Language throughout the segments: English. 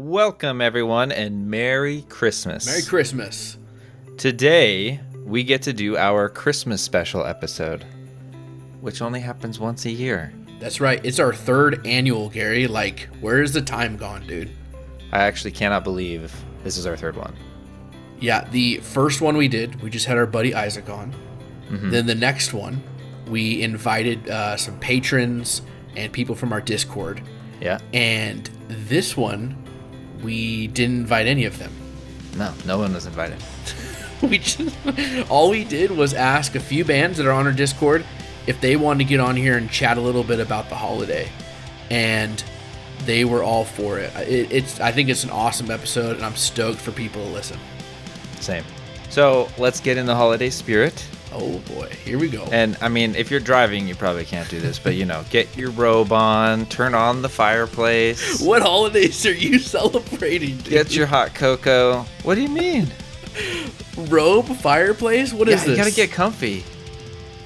Welcome, everyone, and Merry Christmas. Merry Christmas. Today, we get to do our Christmas special episode, which only happens once a year. That's right. It's our third annual, Gary. Like, where is the time gone, dude? I actually cannot believe this is our third one. Yeah, the first one we did, we just had our buddy Isaac on. Mm-hmm. Then the next one, we invited some patrons and people from our Discord. Yeah. And this one, we didn't invite any of them. No one was invited. All we did was ask a few bands that are on our Discord if they wanted to get on here and chat a little bit about the holiday, and they were all for it. I think it's an awesome episode, and I'm stoked for people to listen. Same. So let's get in the holiday spirit. Oh boy, here we go. And I mean, if you're driving, you probably can't do this, but get your robe on, turn on the fireplace. What holidays are you celebrating, dude? Get your hot cocoa. What do you mean? Robe, fireplace? What is this? You gotta get comfy.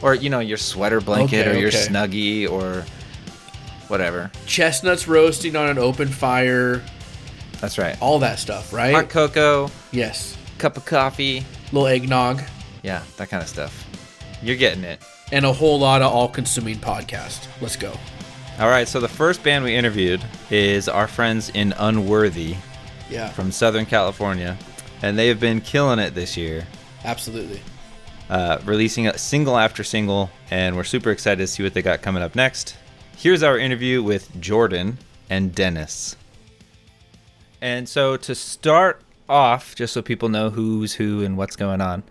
Or, your sweater blanket or your Snuggie or whatever. Chestnuts roasting on an open fire. That's right. All that stuff, right? Hot cocoa. Yes. Cup of coffee. Little eggnog. Yeah, that kind of stuff. You're getting it. And a whole lot of all-consuming podcast. Let's go. All right, so the first band we interviewed is our friends in Unworthy. Yeah. From Southern California. And they have been killing it this year. Absolutely. Releasing a single after single, and we're super excited to see what they got coming up next. Here's our interview with Jordan and Dennis. And so to start off, just so people know who's who and what's going on,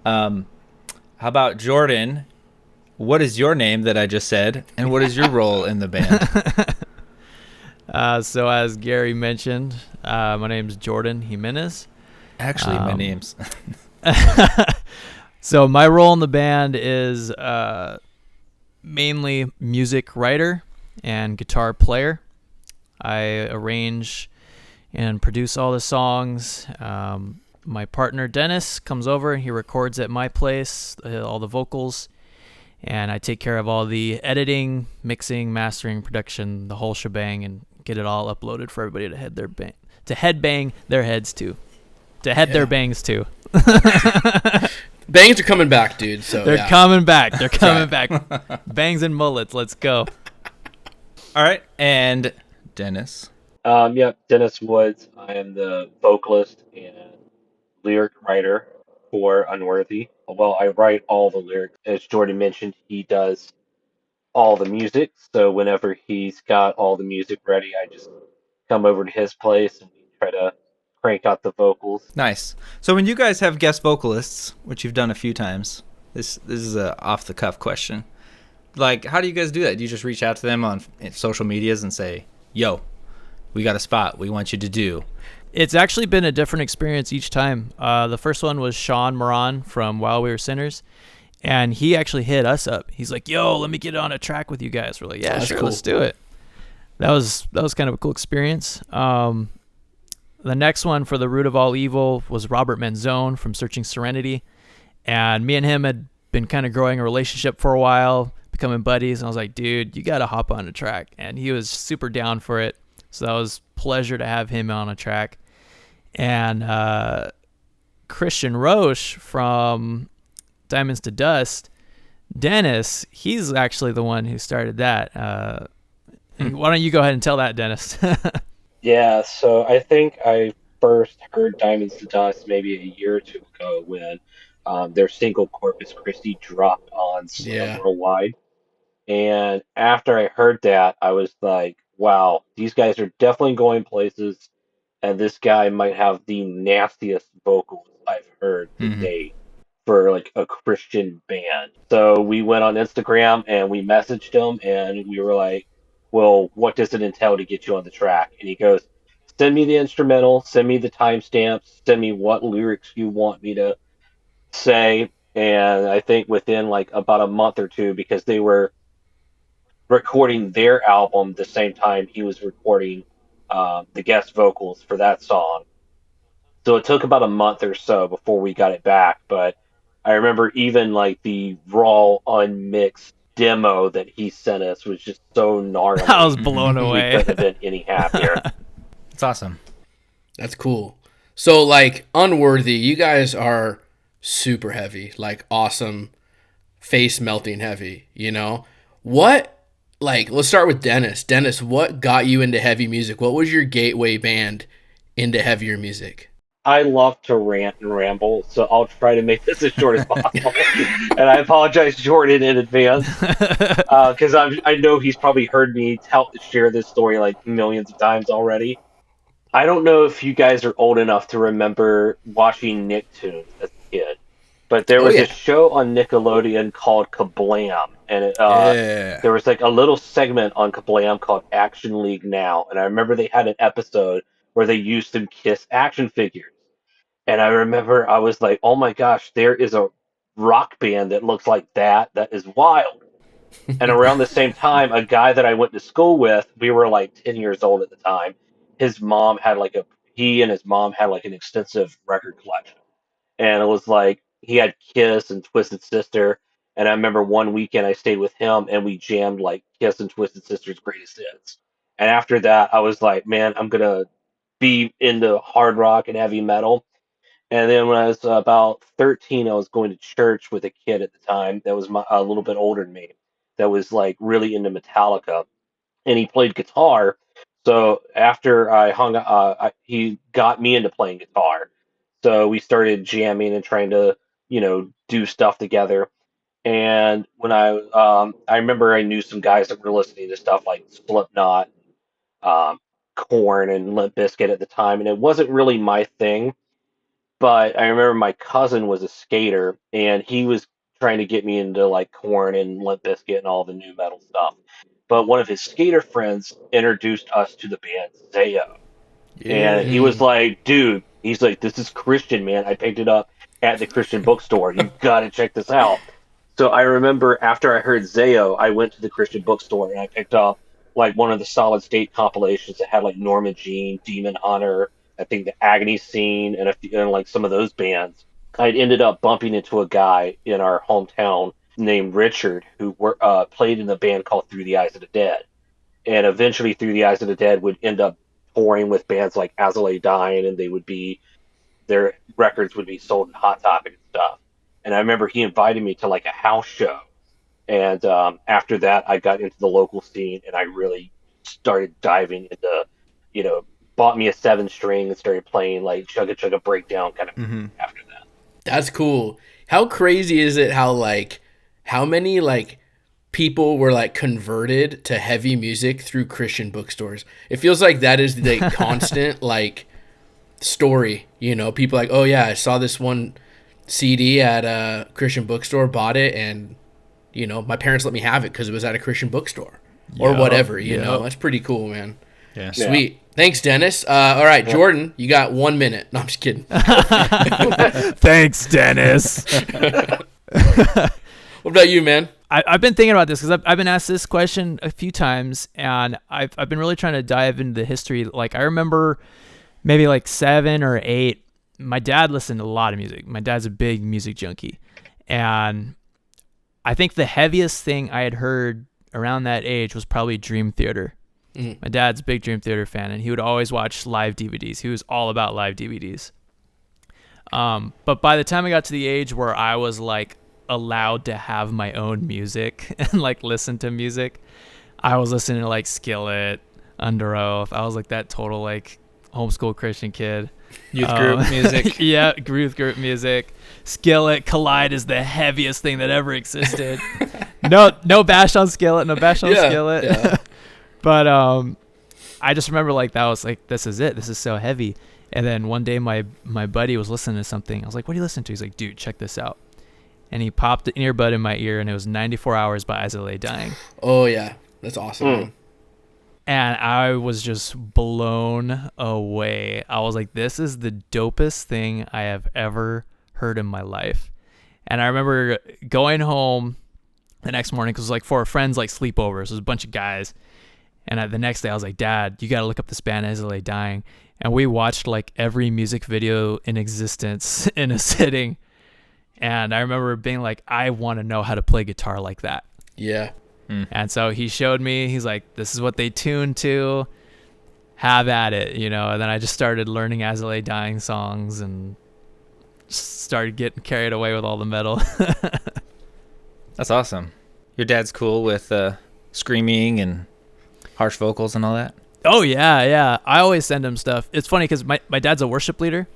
how about Jordan? What is your name that I just said, and what is your role in the band? So as Gary mentioned, my name's Jordan Jimenez. Actually, my name's... So my role in the band is mainly music writer and guitar player. I arrange and produce all the songs. My partner Dennis comes over and he records at my place all the vocals, and I take care of all the editing, mixing, mastering, production, the whole shebang, and get it all uploaded for everybody to headbang their heads to. Their bangs to. Bangs are coming back, dude. So they're coming back. They're coming back. Bangs and mullets. Let's go. All right, and Dennis. Dennis Woods. I am the vocalist and lyric writer for Unworthy. Well, I write all the lyrics. As Jordan mentioned, he does all the music. So whenever he's got all the music ready, I just come over to his place and we try to crank out the vocals. Nice. So when you guys have guest vocalists, which you've done a few times, this is a off the cuff question. Like, how do you guys do that? Do you just reach out to them on social medias and say, "Yo, we got a spot we want you to do"? It's actually been a different experience each time. The first one was Sean Moran from While We Were Sinners, and he actually hit us up. He's like, "Yo, let me get on a track with you guys." We're like, "Yeah, sure, cool. Let's do it." That was kind of a cool experience. The next one for The Root of All Evil was Robert Manzone from Searching Serenity, and me and him had been kind of growing a relationship for a while, becoming buddies, and I was like, "Dude, you got to hop on a track," and he was super down for it. So that was a pleasure to have him on a track. And Christian Roche from Diamonds to Dust, Dennis, he's actually the one who started that. Why don't you go ahead and tell that, Dennis? Yeah, so I think I first heard Diamonds to Dust maybe a year or two ago when their single Corpus Christi dropped on Worldwide. And after I heard that, I was like, wow, these guys are definitely going places, and this guy might have the nastiest vocals I've heard to date for like a Christian band. So we went on Instagram and we messaged him and we were like, well, what does it entail to get you on the track? And he goes, send me the instrumental, send me the timestamps, send me what lyrics you want me to say. And I think within like about a month or two, because they were recording their album the same time he was recording the guest vocals for that song. So it took about a month or so before we got it back. But I remember even like the raw, unmixed demo that he sent us was just so gnarly. I was blown away. We couldn't have been any happier. It's awesome. That's cool. So like Unworthy, you guys are super heavy, like awesome face melting heavy, you know? What like let's start with Dennis. Dennis, what got you into heavy music? What was your gateway band into heavier music? I love to rant and ramble, so I'll try to make this as short as possible. And I apologize, Jordan, in advance, because I know he's probably heard me share this story like millions of times already. I don't know if you guys are old enough to remember watching Nicktoons as a kid, but there Oh was a yeah. show on Nickelodeon called Kablam, and Yeah. there was like a little segment on Kablam called Action League Now, and I remember they had an episode where they used some Kiss action figures, and I remember I was like, "Oh my gosh, there is a rock band that looks like that. That is wild." And around the same time, a guy that I went to school with, we were like 10 years old at the time. His mom had like he and his mom had like an extensive record collection. And it was like, he had Kiss and Twisted Sister. And I remember one weekend I stayed with him and we jammed like Kiss and Twisted Sister's greatest hits. And after that, I was like, man, I'm going to be into hard rock and heavy metal. And then when I was about 13, I was going to church with a kid at the time that was a little bit older than me, that was like really into Metallica, and he played guitar. So after he got me into playing guitar. So we started jamming and trying to, do stuff together. And when I remember I knew some guys that were listening to stuff like Slipknot, um, Korn, and Limp Bizkit at the time, and it wasn't really my thing, but I remember my cousin was a skater and he was trying to get me into like Korn and Limp Bizkit and all the new metal stuff. But one of his skater friends introduced us to the band Zayo. And he Yeah. was like, dude, he's like, this is Christian, man. I picked it up at the Christian bookstore. You got to check this out. So I remember after I heard Zayo, I went to the Christian bookstore and I picked up like one of the Solid State compilations that had like Norma Jean, Demon Hunter, I think the Agony Scene, and like some of those bands. I'd ended up bumping into a guy in our hometown named Richard who played in a band called Through the Eyes of the Dead, and eventually Through the Eyes of the Dead would end up touring with bands like As I Lay Dying, and their records would be sold in Hot Topic and stuff. And I remember he invited me to like a house show, and after that, I got into the local scene, and I really started diving into, bought me a 7 string and started playing like Chugga Chugga Breakdown kind of Mm-hmm. after that. That's cool. How crazy is it how many like people were like converted to heavy music through Christian bookstores? It feels like that is the constant like story, people like, "Oh yeah, I saw this one CD at a Christian bookstore, bought it, and my parents let me have it cuz it was at a Christian bookstore." Or whatever, That's pretty cool, man. Yeah. Sweet. Thanks, Dennis. All right, Jordan, you got 1 minute. No, I'm just kidding. Thanks, Dennis. What about you, man? I've been thinking about this because I've been asked this question a few times, and I've been really trying to dive into the history. Like, I remember maybe like 7 or 8, my dad listened to a lot of music. My dad's a big music junkie, and I think the heaviest thing I had heard around that age was probably Dream Theater. Mm-hmm. My dad's a big Dream Theater fan, and he would always watch live DVDs. He was all about live DVDs. But by the time I got to the age where I was like allowed to have my own music and like listen to music, I was listening to like Skillet, Under Oath. I was like that total like homeschool Christian kid. Youth group music. Yeah, youth group music. Skillet, Collide is the heaviest thing that ever existed. No bash on Skillet, no bash on Skillet. Yeah. But I just remember like that was like, this is it. This is so heavy. And then one day my buddy was listening to something. I was like, what are you listening to? He's like, dude, check this out. And he popped an earbud in my ear, and it was 94 Hours by As I Lay Dying. Oh, yeah. That's awesome, man. And I was just blown away. I was like, this is the dopest thing I have ever heard in my life. And I remember going home the next morning, because it was like for a friend's like sleepover. So it was a bunch of guys. And the next day I was like, Dad, you got to look up this band As I Lay Dying. And we watched like every music video in existence in a sitting. And I remember being like, I want to know how to play guitar like that. Yeah. And so he showed me, he's like, this is what they tune to. have at it, you know. And then I just started learning As I Lay Dying songs and started getting carried away with all the metal. That's awesome. Your dad's cool with screaming and harsh vocals and all that? Oh, yeah. I always send him stuff. It's funny because my dad's a worship leader,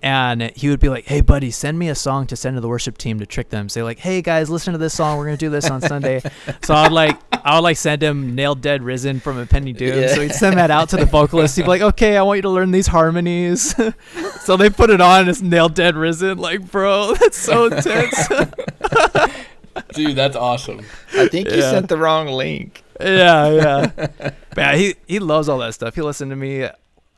and he would be like, hey, buddy, send me a song to send to the worship team to trick them. Say, like, hey, guys, listen to this song. We're going to do this on Sunday. So I would send him Nailed Dead Risen from Impending Doom. Yeah. So he'd send that out to the vocalist. He'd be like, okay, I want you to learn these harmonies. So they put it on, and it's Nailed Dead Risen. Like, bro, that's so intense. Dude, that's awesome. I think you sent the wrong link. Yeah. He loves all that stuff. He listened to me.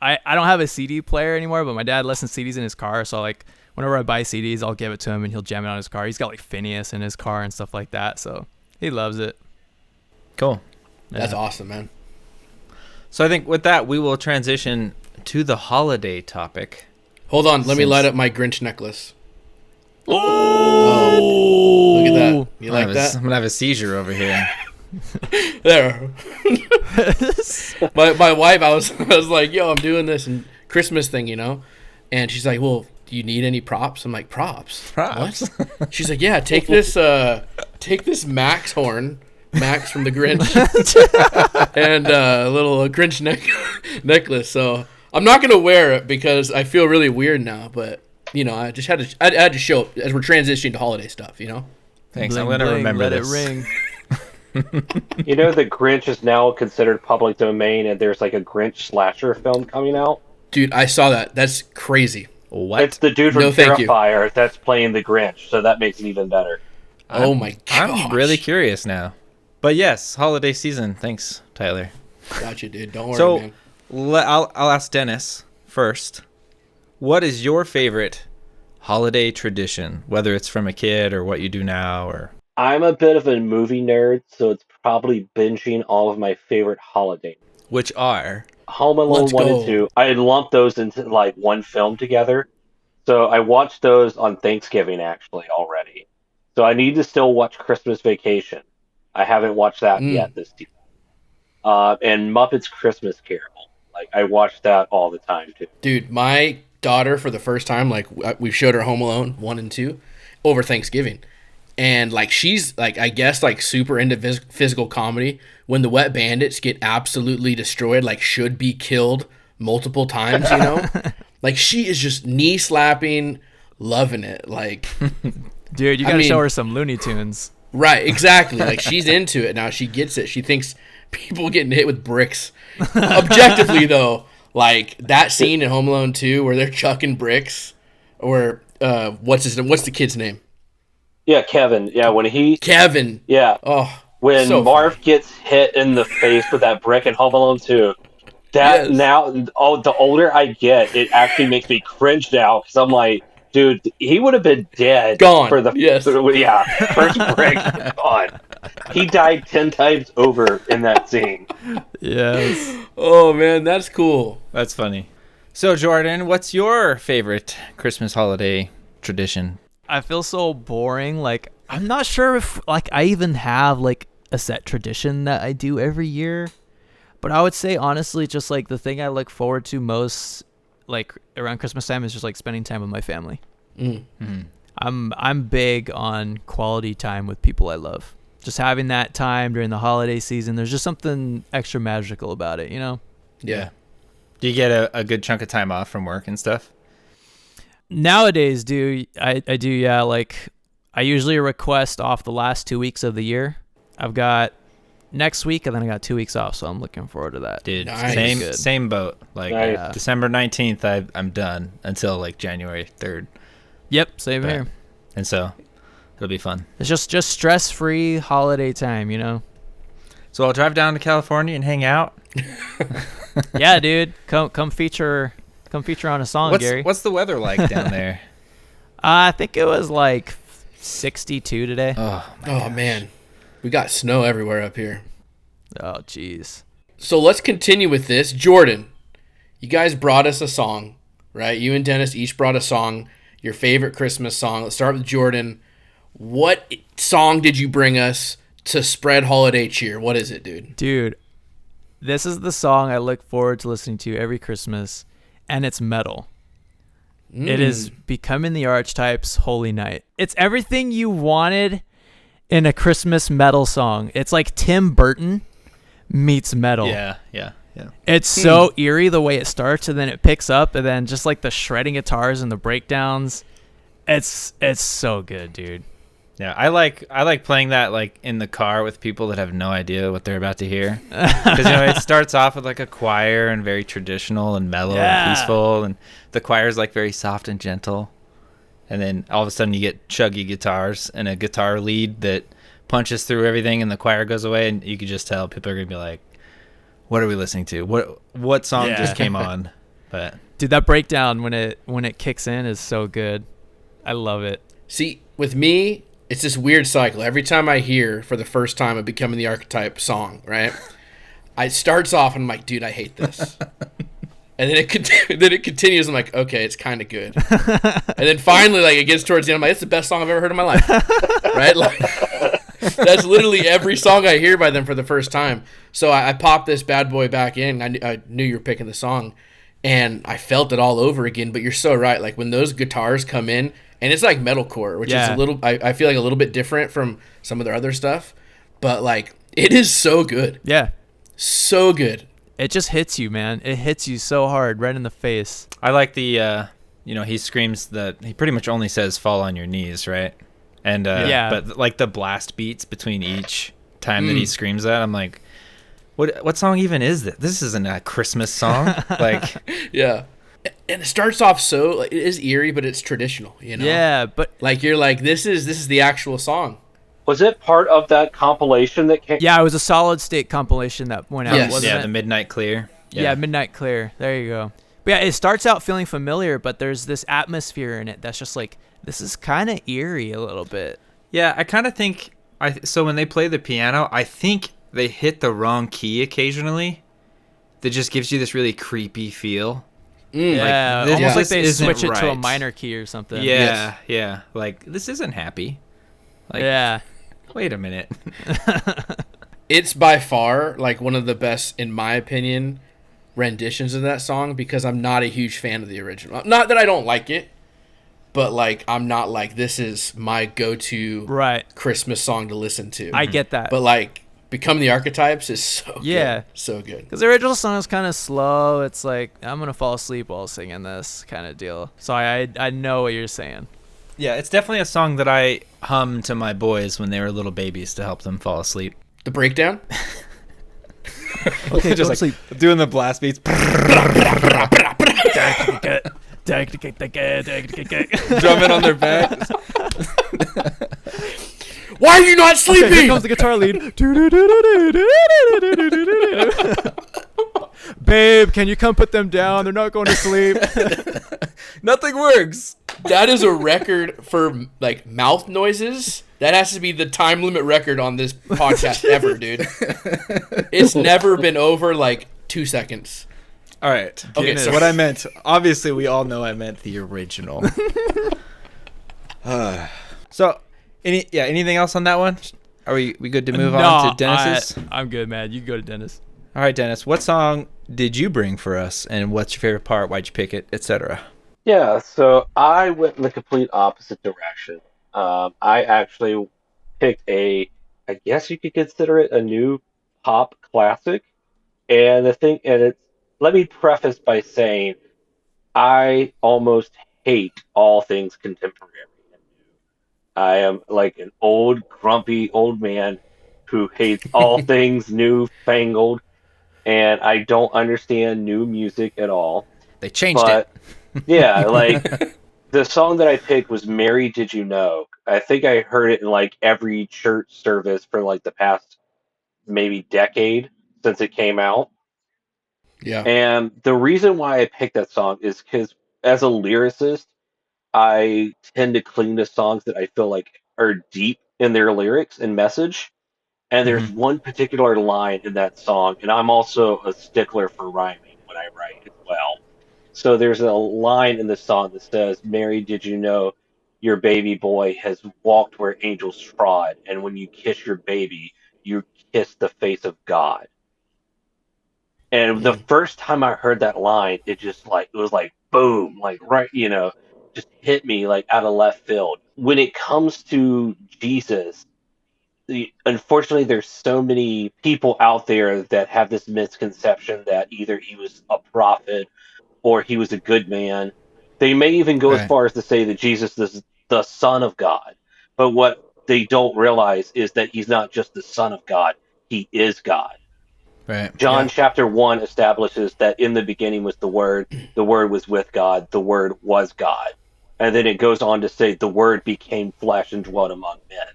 I don't have a CD player anymore, but my dad listens to CDs in his car. So, like, whenever I buy CDs, I'll give it to him, and he'll jam it on his car. He's got, like, Phineas in his car and stuff like that. So he loves it. Cool. That's awesome, man. So I think with that, we will transition to the holiday topic. Hold on. Let me light up my Grinch necklace. Oh, look at that. You like that? I'm going to have a seizure over here. There. my wife, I was like, yo, I'm doing this and Christmas thing, you know? And she's like, well, do you need any props? I'm like, props? What? She's like, yeah, take this Max horn, Max from the Grinch, and a little Grinch necklace. So I'm not going to wear it because I feel really weird now, but you know, I just had to show up as we're transitioning to holiday stuff, you know? Thanks. Bling, I'm going to remember let this. It ring. You know, the Grinch is now considered public domain, and there's like a Grinch slasher film coming out. Dude, I saw that. That's crazy. What? It's the dude from Terrifier that's playing the Grinch, so that makes it even better. Oh my gosh. I'm really curious now. But yes, holiday season. Thanks, Tyler. Gotcha, dude. Don't worry, man. I'll ask Dennis first. What is your favorite holiday tradition, whether it's from a kid or what you do now? Or I'm a bit of a movie nerd, so it's probably binging all of my favorite holidays. Which are? Home Alone 1 and 2. I lumped those into like one film together. So I watched those on Thanksgiving actually already. So I need to still watch Christmas Vacation. I haven't watched that yet this season. And Muppets Christmas Carol. Like, I watch that all the time too. Dude, my daughter, for the first time, like, we showed her Home Alone 1 and 2 over Thanksgiving. And, like, she's, like, I guess, like, super into physical comedy. When the wet bandits get absolutely destroyed, like, should be killed multiple times, you know? Like, she is just knee slapping, loving it. Like, dude, you gotta show her some Looney Tunes. Right, exactly. Like, she's into it now. She gets it. She thinks people getting hit with bricks. Objectively, though, like, that scene in Home Alone 2 where they're chucking bricks, or what's the kid's name? Yeah, Kevin. Yeah, Kevin. Yeah. Oh, when so Marv gets hit in the face with that brick in Home Alone 2. That now, the older I get, it actually makes me cringe now because I'm like, dude, he would have been dead. Gone. For the first brick. Gone. He died 10 times over in that scene. Yes. Oh man, that's cool. That's funny. So Jordan, what's your favorite Christmas holiday tradition? I feel so boring. Like, I'm not sure if, like, I even have, like, a set tradition that I do every year. But I would say, honestly, just, like, the thing I look forward to most, like, around Christmas time is just, like, spending time with my family. Mm-hmm. I'm big on quality time with people I love. Just having that time during the holiday season, there's just something extra magical about it, you know? Yeah. Do you get a good chunk of time off from work and stuff? Nowadays, I do, yeah. Like, I usually request off the last 2 weeks of the year. I've got next week, and then I got 2 weeks off, so I'm looking forward to that. Dude, nice. same boat. Like, December 19th, I'm done until, like, January 3rd. Yep, same here. And so, it'll be fun. It's just stress-free holiday time, you know? So I'll drive down to California and hang out? Yeah, dude. Come feature on a song, Gary. What's the weather like down there? I think it was like 62 today. Oh man. We got snow everywhere up here. Oh, jeez. So let's continue with this. Jordan, you guys brought us a song, right? You and Dennis each brought a song, your favorite Christmas song. Let's start with Jordan. What song did you bring us to spread holiday cheer? What is it, dude? Dude, This is the song I look forward to listening to every Christmas, and it's metal. It is Becoming the Archetype's Holy Night. It's everything you wanted in a Christmas metal song. It's like Tim Burton meets metal. Yeah. It's so eerie the way it starts, and then it picks up, and then just like the shredding guitars and the breakdowns. It's so good, dude. Yeah, I like playing that like in the car with people that have no idea what they're about to hear. Because it starts off with like a choir and very traditional and mellow and peaceful, and the choir is like very soft and gentle. And then all of a sudden you get chuggy guitars and a guitar lead that punches through everything, and the choir goes away, and you can just tell people are gonna be like, "What are we listening to? What song just came on?" But dude, that breakdown when it kicks in is so good. I love it. See, with me, it's this weird cycle. Every time I hear for the first time a Becoming the Archetype song, right? It starts off and I'm like, dude, I hate this. And then it continues. I'm like, okay, it's kind of good. And then finally, like, it gets towards the end. I'm like, it's the best song I've ever heard in my life, right? Like, that's literally every song I hear by them for the first time. So I popped this bad boy back in. I knew you were picking the song, and I felt it all over again. But you're so right. Like when those guitars come in. And it's like metalcore, which is a little, I feel like a little bit different from some of their other stuff. But, like, it is so good. Yeah. So good. It just hits you, man. It hits you so hard, right in the face. I like the, he screams he pretty much only says fall on your knees, right? And, but, like, the blast beats between each time that he screams that, I'm like, what song even is this? This isn't a Christmas song. Like, yeah. And it starts off so like, it is eerie, but it's traditional, you know. Yeah, but like you're like this is the actual song. Was it part of that compilation that came? Yeah, it was a Solid State compilation that went out. Yes. Wasn't it? The Midnight Clear. Yeah, Midnight Clear. There you go. But yeah, it starts out feeling familiar, but there's this atmosphere in it that's just like this is kind of eerie a little bit. Yeah, I kind of think so when they play the piano, I think they hit the wrong key occasionally. That just gives you this really creepy feel. Yeah, like, almost like they switch it to a right. minor key or something. Yeah, yeah. Like, this isn't happy. Like, yeah. Wait a minute. It's by far, like, one of the best, in my opinion, renditions of that song because I'm not a huge fan of the original. Not that I don't like it, but, like, I'm not like, this is my go-to Christmas song to listen to. I get that. But, like, Become the Archetypes is so good. So good. Because the original song is kind of slow. It's like, I'm going to fall asleep while singing this kind of deal. So I know what you're saying. Yeah, it's definitely a song that I hum to my boys when they were little babies to help them fall asleep. The breakdown? Okay, just like sleep. Doing the blast beats. Drumming on their backs. Why are you not sleeping? Okay, here comes the guitar lead. Babe, can you come put them down? They're not going to sleep. Nothing works. That is a record for like mouth noises. That has to be the time limit record on this podcast ever, dude. It's never been over like 2 seconds. All right. Okay, so what I meant, obviously we all know I meant the original. So anything else on that one? Are we good to move on to Dennis's? I'm good, man. You can go to Dennis. All right, Dennis. What song did you bring for us, and what's your favorite part? Why'd you pick it, etc.? Yeah, so I went in the complete opposite direction. I actually picked I guess you could consider it a new pop classic. And let me preface by saying I almost hate all things contemporary. I am like an old, grumpy old man who hates all things newfangled, and I don't understand new music at all. They changed it. Yeah, like the song that I picked was "Mary, Did You Know?" I think I heard it in like every church service for like the past maybe decade since it came out. Yeah. And the reason why I picked that song is because as a lyricist, I tend to cling to songs that I feel like are deep in their lyrics and message. And there's one particular line in that song, and I'm also a stickler for rhyming when I write as well. So there's a line in the song that says, "Mary, did you know your baby boy has walked where angels trod, and when you kiss your baby, you kiss the face of God." And the first time I heard that line, it was like boom, like right, just hit me like out of left field. When it comes to Jesus, unfortunately, there's so many people out there that have this misconception that either he was a prophet or he was a good man. They may even go as Right. far as to say that Jesus is the Son of God. But what they don't realize is that he's not just the Son of God, he is God. Right. John Yeah. chapter 1 establishes that in the beginning was the Word was with God, the Word was God. And then it goes on to say the Word became flesh and dwelt among men.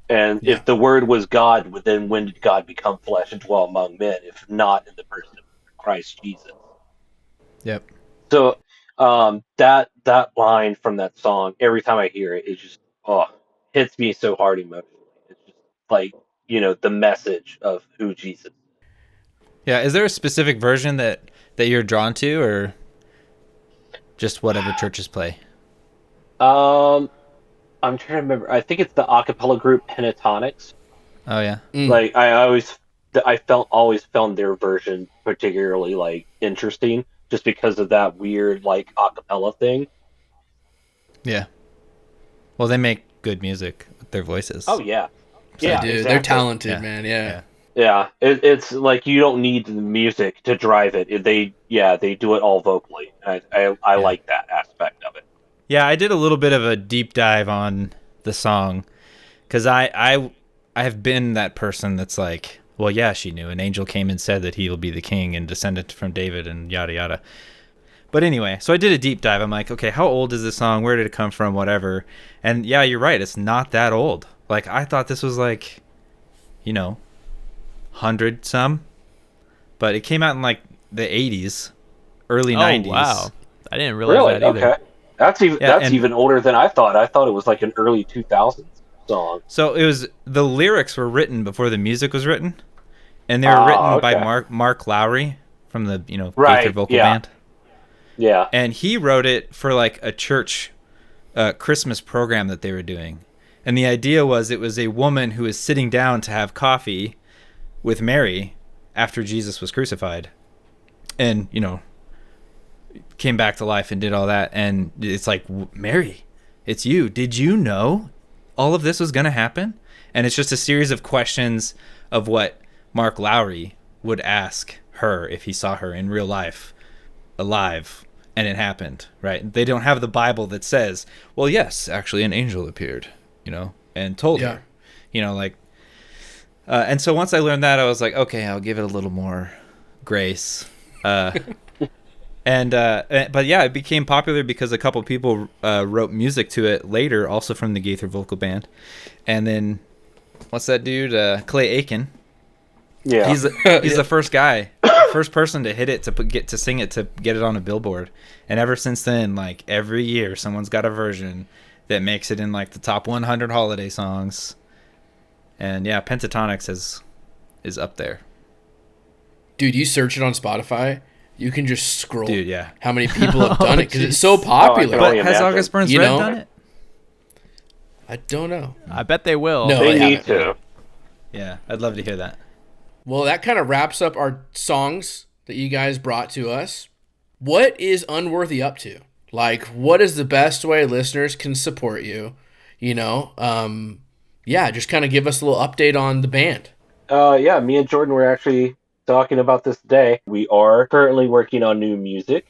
And Yeah. if the Word was God, then when did God become flesh and dwell among men, if not in the person of Christ Jesus? Yep. So that line from that song, every time I hear it, it just hits me so hard emotionally. It's just like the message of who Jesus. Yeah, is there a specific version that you're drawn to, or just whatever churches play? Um, I'm trying to remember. I think it's the a cappella group Pentatonics. Oh yeah, Mm. Like I felt always found their version particularly like interesting, just because of that weird like a cappella thing. yeah. Well, they make good music with their Oh voices. yeah, They yeah, So do. They're exactly. talented, yeah, man. Yeah. yeah, Yeah, it's like you don't need the music to drive it. They do it all vocally. I yeah, like that aspect of it. yeah. I did a little bit of a deep dive on the song because I have been that person that's like, well, yeah, she knew. An angel came and said that he will be the king and descendant from David and yada yada. But anyway, so I did a deep dive. I'm like, okay, how old is this song? Where did it come from? Whatever. And yeah, you're right. It's not that old. Like I thought this was like, 100 some, but it came out in like the 80s, early Oh 90s. wow, I didn't realize Really? that either. Okay. Yeah, That's and even older than I thought. I thought it was like an early 2000s song. so it was the lyrics were written before the music was written, and they were Ah, written by okay. Mark Lowry from the Gaither Right. Vocal Yeah. Band, Yeah. and he wrote it for like a church Christmas program that they were doing. And the idea was it was a woman who was sitting down to have coffee with Mary after Jesus was crucified, and came back to life and did all that. And it's like, Mary, it's you. Did you know all of this was going to happen? And it's just a series of questions of what Mark Lowry would ask her if he saw her in real life, alive, and it happened, right? They don't have the Bible that says, well, yes, actually an angel appeared, and told Yeah. her, like, and so once I learned that, I was like, okay, I'll give it a little more grace. But yeah, it became popular because a couple people wrote music to it later, also from the Gaither Vocal Band. And then, what's that dude? Clay Aiken. Yeah. He's the first guy, first person to hit it to sing it to get it on a Billboard. And ever since then, like every year, someone's got a version that makes it in like the top 100 holiday songs. And yeah, Pentatonics is up there. Dude, you search it on Spotify, you can just scroll. Dude, yeah. How many people have done it because it's so popular. Oh, I But can has imagine. August Burns You Red know? done it? I don't know. I bet they will. No. They I need haven't. to. Yeah, I'd love to hear that. Well, that kind of wraps up our songs that you guys brought to us. What is Unworthy up to? Like, what is the best way listeners can support you? Yeah, just kind of give us a little update on the band. Yeah, me and Jordan were actually talking about this today. We are currently working on new music,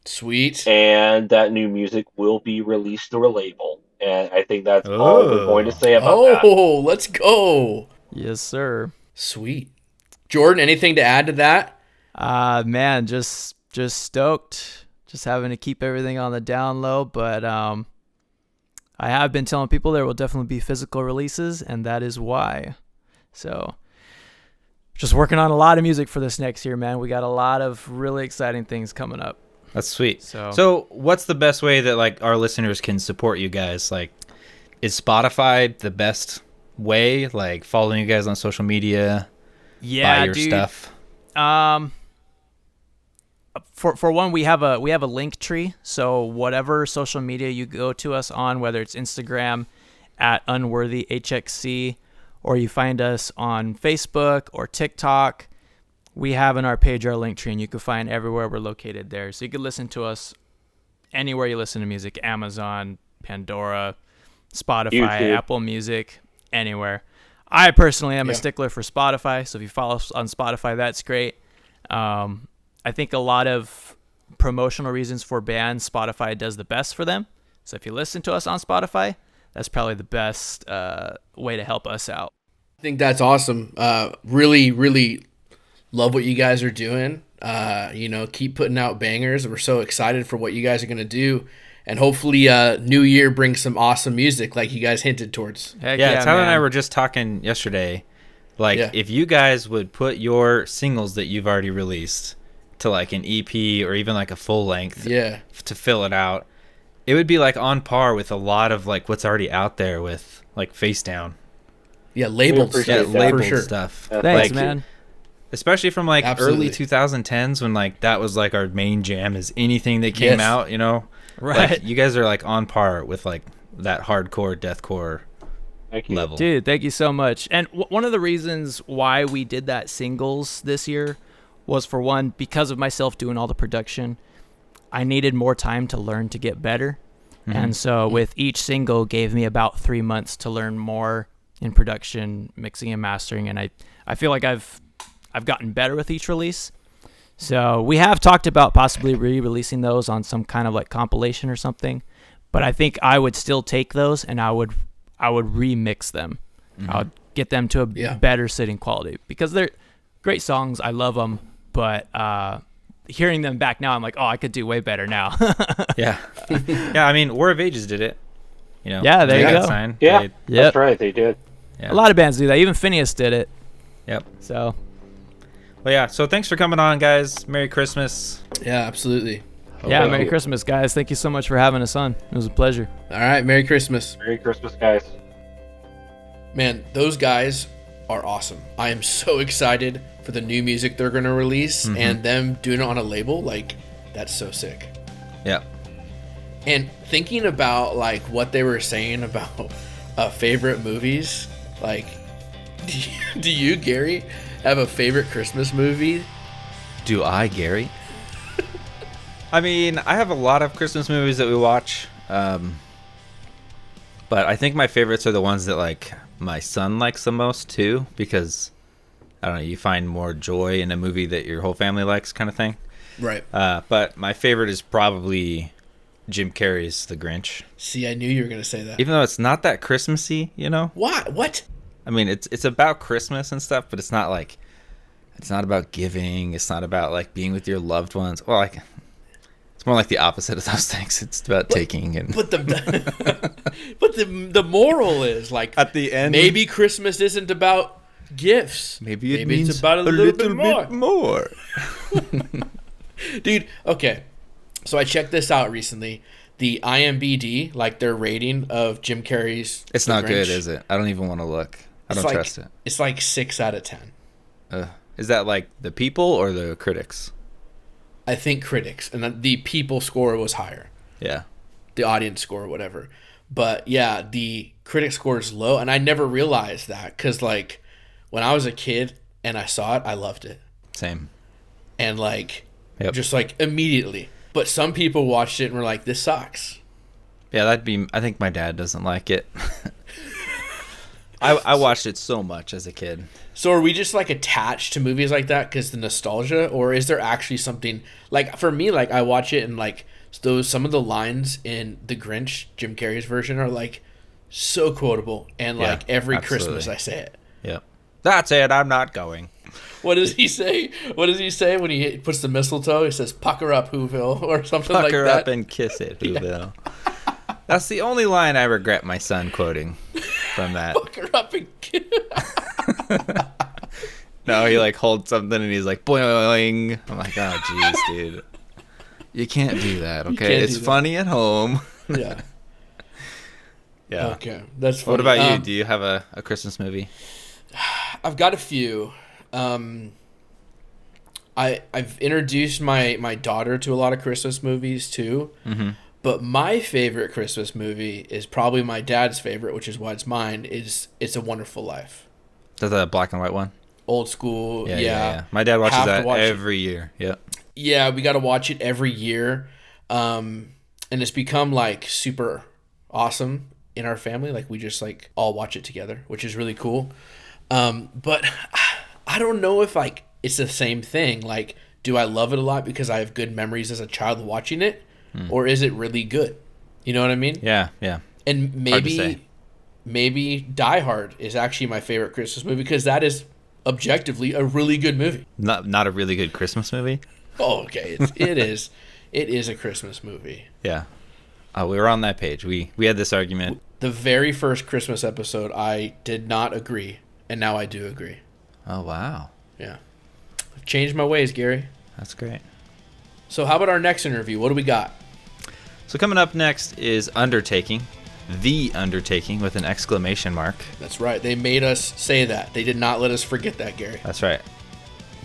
Sweet. and that new music will be released through a label. And I think that's all we're going to Oh. say about that. Oh, let's go. Yes, sir. Sweet. Jordan, anything to add to that? Man, just stoked. Just having to keep everything on the down low, but I have been telling people there will definitely be physical releases, and that is why. So, just working on a lot of music for this next year, man. We got a lot of really exciting things coming up. That's sweet. So- So what's the best way that like our listeners can support you guys? Like, is Spotify the best way? Like following you guys on social media, Yeah, buy your dude. stuff. For one, we have a link tree. So whatever social media you go to us on, whether it's Instagram at UnworthyHXC, or you find us on Facebook or TikTok, we have in our page our link tree, and you can find everywhere we're located there. So you can listen to us anywhere you listen to music: Amazon, Pandora, Spotify, YouTube. Apple Music, anywhere. I personally am a stickler for Spotify, so if you follow us on Spotify, that's great. I think a lot of promotional reasons for bands, Spotify does the best for them. So if you listen to us on Spotify, that's probably the best way to help us out. I think that's awesome. Really, really love what you guys are doing. Keep putting out bangers. We're so excited for what you guys are going to do. And hopefully New Year brings some awesome music like you guys hinted towards. Heck Yeah, Tyler man. and I were just talking yesterday. Like, if you guys would put your singles that you've already released to like an EP or even like a full length to fill it out, it would be like on par with a lot of like what's already out there with like Face Down. Yeah, labeled stuff. Yeah, labeled for sure. stuff. Thanks, like, man. Especially from like Absolutely. early 2010s when like that was like our main jam is anything that came out, you know? Right. Like, you guys are like on par with like that hardcore, deathcore level. Dude, thank you so much. And one of the reasons why we did that singles this year was, for one, because of myself doing all the production. I needed more time to learn to get better. And so with each single gave me about 3 months to learn more in production, mixing and mastering. And I feel like I've gotten better with each release. So we have talked about possibly re-releasing those on some kind of like compilation or something. But I think I would still take those and I would remix them. I would get them to a better sitting quality, because they're great songs. I love them. But hearing them back now, I'm like, oh, I could do way better now. Yeah. Yeah, I mean, War of Ages did it. You know, Yeah, there they you got go. signed. Yeah, They- that's right. They did. yeah. A lot of bands do that. Even Phineas did it. Yep. So Well, yeah, so thanks for coming on, guys. Merry Christmas. Yeah, absolutely. yeah, thank Merry you. Christmas, guys. Thank you so much for having us on. It was a pleasure. All right, Merry Christmas. Merry Christmas, guys. Man, those guys are awesome. I am so excited for the new music they're going to release and them doing it on a label. Like, that's so sick. Yeah. And thinking about like what they were saying about favorite movies, like, do you, Gary, have a favorite Christmas movie? Do I, Gary? I mean, I have a lot of Christmas movies that we watch. But I think my favorites are the ones that like my son likes the most too, because I don't know, you find more joy in a movie that your whole family likes, kind of thing. Right. But my favorite is probably Jim Carrey's The Grinch. See, I knew you were going to say that. Even though it's not that Christmassy, you know? What? I mean, it's about Christmas and stuff, but it's not like, it's not about giving. It's not about like being with your loved ones. Well, like, it's more like the opposite of those things. It's about taking and. But the moral is like, At the end, maybe Christmas isn't about gifts. maybe it means it's about a little bit more. Dude, okay. So I checked this out recently. The IMDb, like their rating of Jim Carrey's It's The not good, Grinch, is it? I don't even want to look. I don't like, trust it. It's like 6 out of 10. Is that like the people or the critics? I think critics, and the people score was higher. Yeah. The audience score, whatever. But yeah, the critic score is low, and I never realized that because like when I was a kid and I saw it, I loved it, Same. and like Yep. just like immediately. But some people watched it and were like, "This sucks." Yeah, that'd be. I think my dad doesn't like it. I watched it so much as a kid. So are we just like attached to movies like that because the nostalgia, or is there actually something like for me? Like I watch it and like some of the lines in The Grinch, Jim Carrey's version, are like so quotable, and Yeah, like every absolutely. Christmas I say it. Yep. That's it. I'm not going. What does he say? What does he say when he puts the mistletoe? He says, "Pucker up, Whoville," or something like Pucker that. up and kiss it, Whoville. That's the only line I regret my son quoting from that. Pucker up and kiss. No, he like holds something and he's like boing. I'm like, oh jeez, dude. You can't do that, okay? can't It's do that. funny at home. Yeah. Yeah. Okay, that's funny. What about you? Do you have a Christmas movie? I've got a few. I've introduced my daughter to a lot of Christmas movies too. Mm-hmm. But my favorite Christmas movie is probably my dad's favorite, which is why it's mine. Is It's a Wonderful Life. Is that the black and white one? Old school. Yeah. My dad watches that every year. Yep. Yeah, we got to watch it every year. And it's become like super awesome in our family. Like we just like all watch it together, which is really cool. But I don't know if like it's the same thing. Like, do I love it a lot because I have good memories as a child watching it, or is it really good? You know what I mean? Yeah. And maybe Die Hard is actually my favorite Christmas movie because that is objectively a really good movie. Not a really good Christmas movie. Oh, okay. It is. It is a Christmas movie. Yeah. We were on that page. We had this argument. The very first Christmas episode, I did not agree, and now I do agree. Oh, wow. Yeah. I've changed my ways, Gary. That's great. So how about our next interview? What do we got? So coming up next is Undertaking. The Undertaking with an exclamation mark. That's right. They made us say that. They did not let us forget that, Gary. That's right.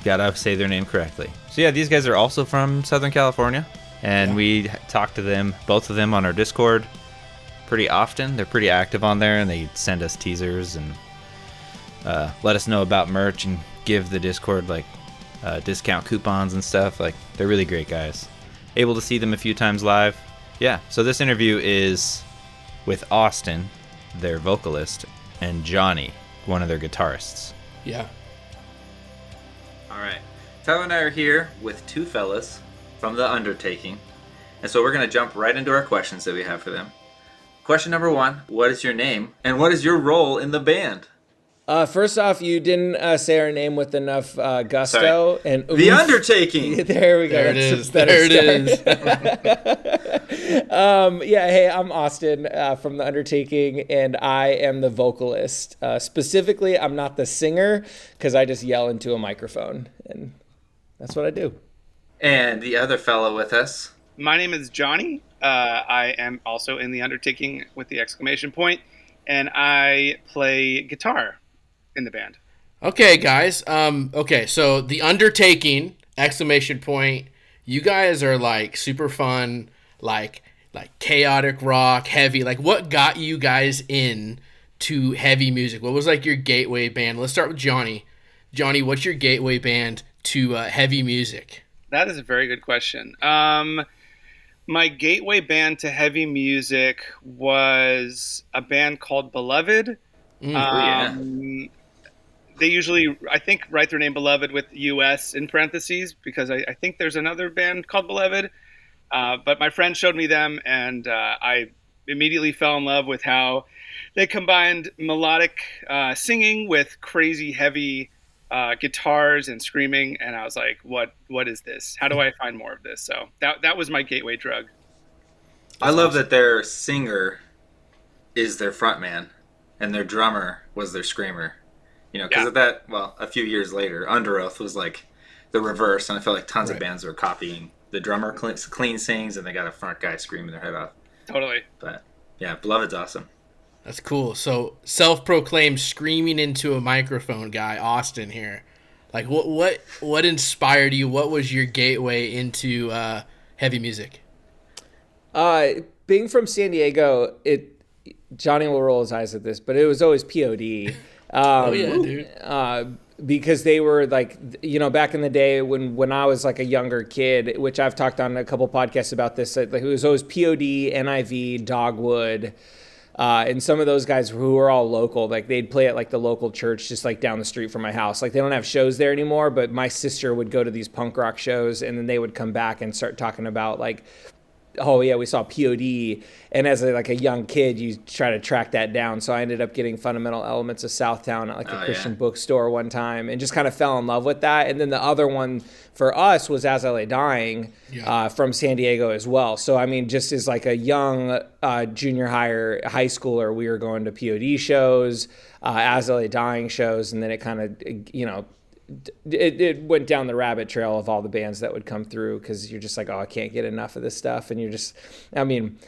Gotta say their name correctly. So yeah, these guys are also from Southern California, and we talk to them, both of them, on our Discord pretty often. They're pretty active on there, and they send us teasers and let us know about merch and give the Discord like discount coupons and stuff. Like, they're really great guys. Able to see them a few times live. Yeah, so this interview is with Austin, their vocalist, and Johnny, one of their guitarists. Yeah. All right. Tyler and I are here with two fellas from The Undertaking. And so we're going to jump right into our questions that we have for them. Question number one, what is your name and what is your role in the band? First off, you didn't say our name with enough gusto. Sorry. And The Undertaking. There we go. There it is. There it is. Hey, I'm Austin from The Undertaking, and I am the vocalist. Specifically, I'm not the singer because I just yell into a microphone, and that's what I do. And the other fellow with us. My name is Johnny. I am also in The Undertaking with the exclamation point, and I play guitar in the band. Okay, guys. So The Undertaking, exclamation point. You guys are like super fun, like chaotic rock, heavy. Like, what got you guys in to heavy music? What was like your gateway band? Let's start with Johnny. Johnny, what's your gateway band to heavy music? That is a very good question. My gateway band to heavy music was a band called Beloved. They usually, I think, write their name Beloved with US in parentheses because I think there's another band called Beloved. But my friend showed me them, and I immediately fell in love with how they combined melodic singing with crazy heavy guitars and screaming. And I was like, what is this? How do I find more of this? So that was my gateway drug. I love that their singer is their frontman and their drummer was their screamer. You know, because of that, a few years later, Under Oath was like the reverse, and I felt like tons of bands were copying. The drummer clean sings, and they got a front guy screaming their head off. Totally. But, yeah, Beloved's awesome. That's cool. So, self-proclaimed screaming into a microphone guy, Austin here. Like, what inspired you? What was your gateway into heavy music? Being from San Diego, Johnny will roll his eyes at this, but it was always POD. Dude. Because they were like, you know, back in the day when I was like a younger kid, which I've talked on a couple podcasts about this, like it was always POD, NIV, Dogwood, and some of those guys who were all local, like they'd play at like the local church just like down the street from my house. Like they don't have shows there anymore, but my sister would go to these punk rock shows, and then they would come back and start talking about like, oh yeah, we saw POD, and as a young kid, you try to track that down. So I ended up getting Fundamental Elements of Southtown at like a Christian bookstore one time, and just kind of fell in love with that. And then the other one for us was As I Lay Dying, from San Diego as well. So I mean, just as like a young junior high schooler, we were going to POD shows, As I Lay Dying shows, and then it kind of, you know, it went down the rabbit trail of all the bands that would come through, because you're just like, oh, I can't get enough of this stuff. And you're just, I mean,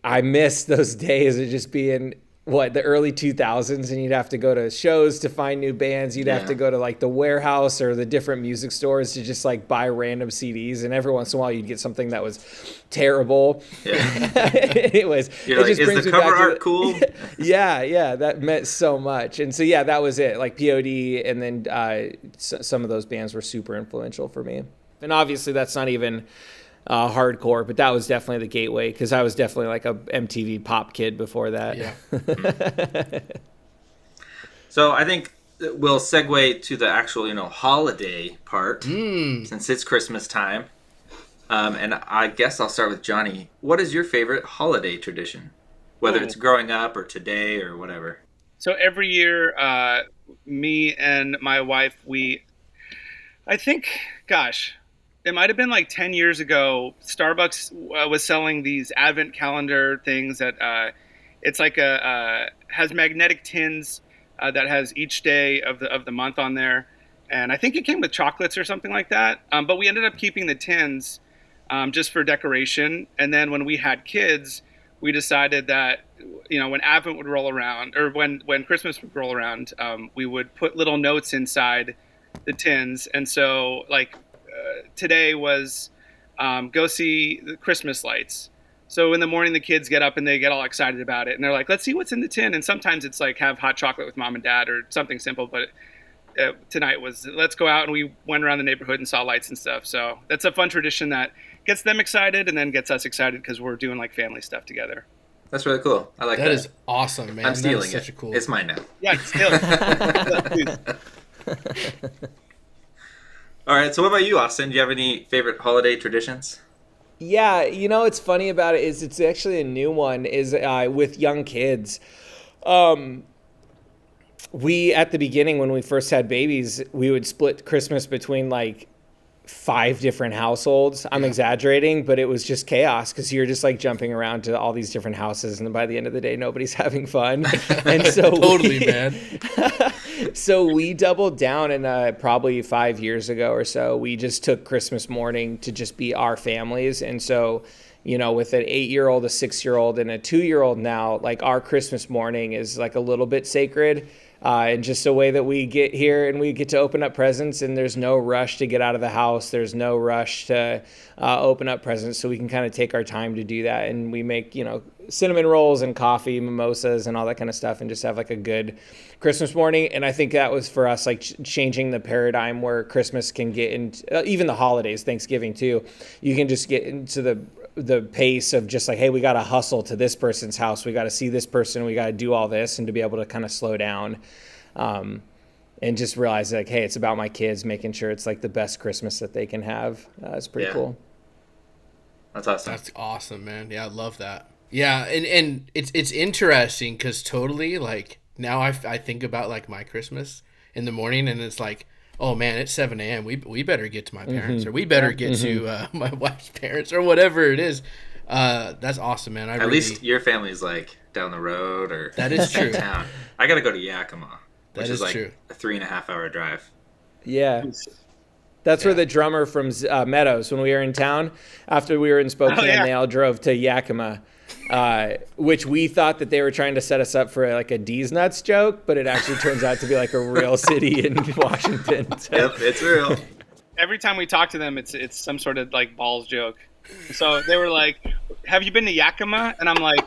I miss those days of just being the early 2000s, and you'd have to go to shows to find new bands. You'd have to go to like the warehouse or the different music stores to just like buy random CDs, and every once in a while you'd get something that was terrible. Anyways, you're like, is the cover art cool? yeah, that meant so much. And so that was it, like POD, and then some of those bands were super influential for me. And obviously that's not even hardcore, but that was definitely the gateway, because I was definitely like a MTV pop kid before that. So I think we'll segue to the actual holiday part, since it's Christmas time, and I guess I'll start with Johnny. What is your favorite holiday tradition, whether it's growing up or today or whatever? So every year, me and my wife, I think, gosh, it might have been like 10 years ago, Starbucks was selling these advent calendar things that it's like has magnetic tins that has each day of the month on there. And I think it came with chocolates or something like that. But we ended up keeping the tins just for decoration. And then when we had kids, we decided that, when Advent would roll around, or when Christmas would roll around, we would put little notes inside the tins. And so like, today was go see the Christmas lights. So in the morning, the kids get up and they get all excited about it. And they're like, let's see what's in the tin. And sometimes it's like have hot chocolate with mom and dad or something simple. But tonight was let's go out, and we went around the neighborhood and saw lights and stuff. So that's a fun tradition that gets them excited and then gets us excited because we're doing like family stuff together. That's really cool. I like that. That is awesome, man. I'm stealing it. Cool... It's mine now. Yeah, steal it. All right, so what about you, Austin? Do you have any favorite holiday traditions? Yeah, what's funny about it is it's actually a new one, is with young kids. We, at the beginning, when we first had babies, we would split Christmas between like 5 different households. I'm exaggerating, but it was just chaos, because you're just like jumping around to all these different houses, and then by the end of the day, nobody's having fun. And so totally, man. So we doubled down, and probably 5 years ago or so, we just took Christmas morning to just be our families. And so, with an 8-year-old, a 6-year-old, and a 2-year-old now, like our Christmas morning is like a little bit sacred. And just a way that we get here and we get to open up presents, and there's no rush to get out of the house. There's no rush to open up presents, so we can kind of take our time to do that. And we make, cinnamon rolls and coffee, mimosas and all that kind of stuff, and just have like a good Christmas morning. And I think that was for us, like changing the paradigm where Christmas can get into, even the holidays, Thanksgiving too, you can just get into the pace of just like, hey, we got to hustle to this person's house. We got to see this person. We got to do all this, and to be able to kind of slow down and just realize like, hey, it's about my kids, making sure it's like the best Christmas that they can have. It's pretty cool. That's awesome. That's awesome, man. Yeah, I love that. Yeah, and it's interesting because totally like now I think about like my Christmas in the morning, and it's like, oh man, it's 7 a.m. We better get to my parents, or we better get to my wife's parents, or whatever it is. That's awesome, man. At least your family's like down the road, or that is true. Town. I got to go to Yakima, which is like true. A 3.5-hour drive. Yeah. That's where the drummer from Meadows, when we were in town, after we were in Spokane, they all drove to Yakima, which we thought that they were trying to set us up for like a D's Nuts joke, but it actually turns out to be like a real city in Washington. So. Yep, it's real. Every time we talk to them, it's some sort of like balls joke. So they were like, "Have you been to Yakima?" And I'm like,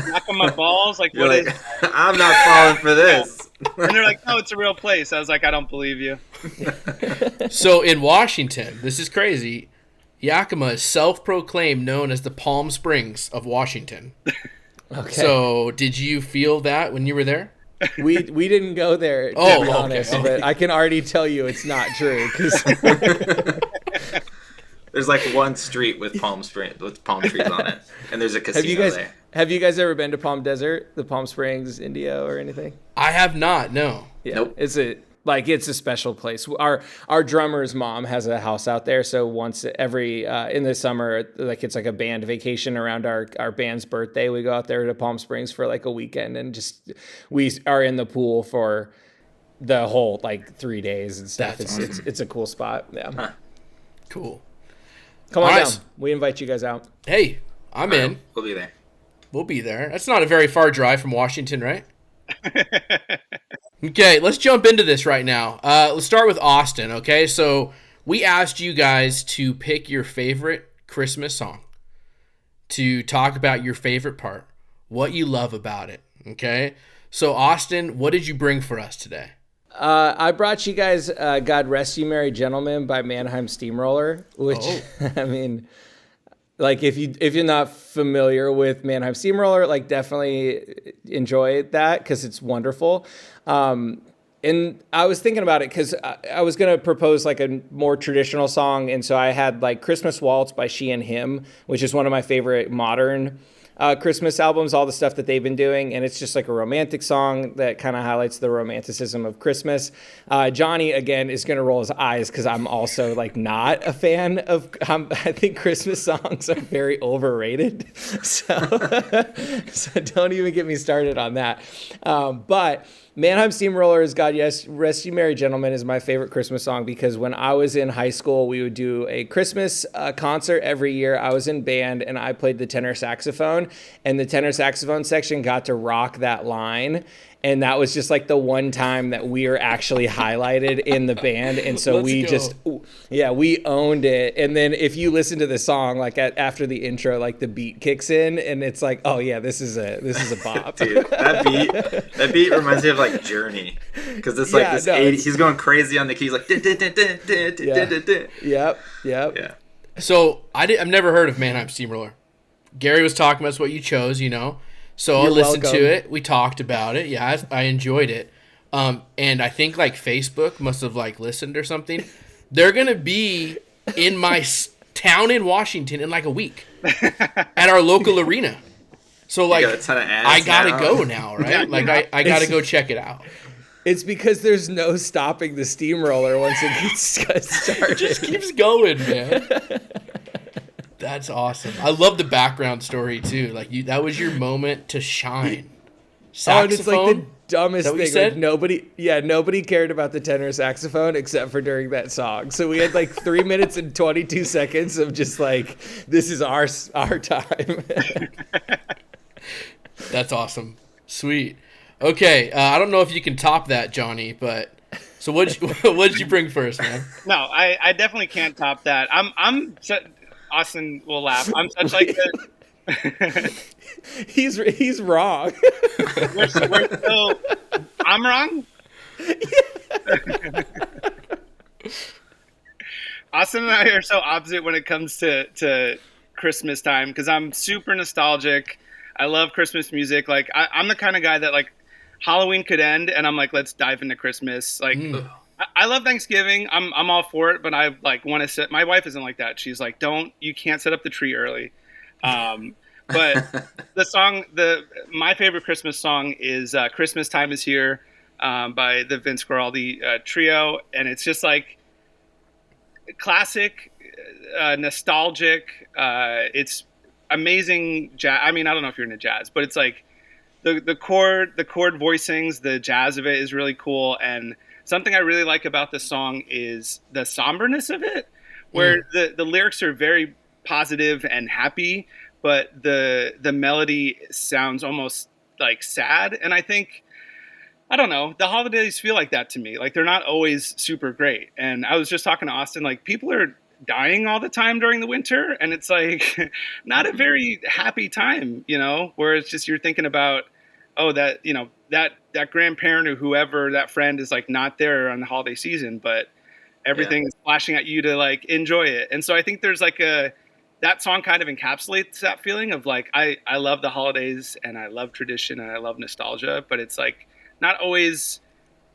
"Yakima balls? Like, what is?" I'm not falling for this. And they're like, "No, it's a real place." I was like, "I don't believe you." So in Washington, this is crazy. Yakima is self-proclaimed known as the Palm Springs of Washington. Okay. So did you feel that when you were there? We didn't go there, to be honest, but I can already tell you it's not true. There's like one street with palm trees on it, and there's a casino there. Have you guys ever been to Palm Desert, the Palm Springs, India, or anything? I have not. No. Yeah, nope. It's a special place. Our drummer's mom has a house out there, so once every in the summer, like it's like a band vacation around our band's birthday, we go out there to Palm Springs for like a weekend, and just we are in the pool for the whole like 3 days and stuff. That's awesome. It's a cool spot. Yeah. Huh. Cool. Come on down. We invite you guys out. Hey, I'm in. We'll be there. We'll be there. That's not a very far drive from Washington, right? Okay, let's jump into this right now. Let's start with Austin, okay? So we asked you guys to pick your favorite Christmas song, to talk about your favorite part, what you love about it, okay? So Austin, what did you bring for us today? I brought you guys God Rest You Merry Gentlemen by Mannheim Steamroller, which, I mean, like if you're not familiar with Mannheim Steamroller, like definitely enjoy that because it's wonderful. And I was thinking about it because I was going to propose like a more traditional song. And so I had like Christmas Waltz by She and Him, which is one of my favorite modern Christmas albums, all the stuff that they've been doing. And it's just like a romantic song that kind of highlights the romanticism of Christmas. Johnny, again, is going to roll his eyes because I'm also like not a fan of, I think Christmas songs are very overrated. So don't even get me started on that. But Mannheim Steamroller's God Rest You Merry Gentlemen is my favorite Christmas song because when I was in high school, we would do a Christmas concert every year. I was in band and I played the tenor saxophone, and the tenor saxophone section got to rock that line. And that was just like the one time that we were actually highlighted in the band. And so we owned it. And then if you listen to the song, like after the intro, like the beat kicks in and it's like, oh yeah, this is a bop. Dude, that beat reminds me of like Journey. Cause it's like this 80s, he's going crazy on the keys, like Yep. Yeah. So I've never heard of Mannheim Steamroller. Gary was talking about what you chose, you know. So I listened to it. We talked about it. Yeah, I enjoyed it. And I think like Facebook must have like listened or something. They're gonna be in my town in Washington in like a week at our local arena. So like I gotta go now, right? Yeah, like I gotta go check it out. It's because there's no stopping the steamroller once it gets started. It just keeps going, man. That's awesome. I love the background story too. Like that was your moment to shine. Saxophone? And it's like the dumbest thing. Said? Like nobody cared about the tenor saxophone except for during that song. So we had like 3 minutes and 22 seconds of just like, this is our time. That's awesome. Sweet. Okay, I don't know if you can top that, Johnny, but so what'd you bring first, man? No, I definitely can't top that. Austin will laugh. I'm such like a... He's wrong. we're still... I'm wrong? Austin and I are so opposite when it comes to Christmas time because I'm super nostalgic. I love Christmas music. Like I'm the kind of guy that like Halloween could end and I'm like, let's dive into Christmas. Like I love Thanksgiving. I'm all for it, but I like want to set. My wife isn't like that. She's like, you can't set up the tree early. But my favorite Christmas song is "Christmas Time Is Here" by the Vince Guaraldi trio, and it's just like classic, nostalgic. It's amazing jazz. I mean, I don't know if you're into jazz, but it's like the chord voicings, the jazz of it is really cool. And something I really like about the song is the somberness of it, where the lyrics are very positive and happy, but the melody sounds almost like sad. And I think, I don't know, the holidays feel like that to me. Like they're not always super great. And I was just talking to Austin, like people are dying all the time during the winter, and it's like not a very happy time, you know, where it's just you're thinking about, oh, that, you know, that grandparent or whoever, that friend is like not there on the holiday season, but everything is flashing at you to like enjoy it. And so I think there's like that song kind of encapsulates that feeling of like I love the holidays and I love tradition and I love nostalgia, but it's like not always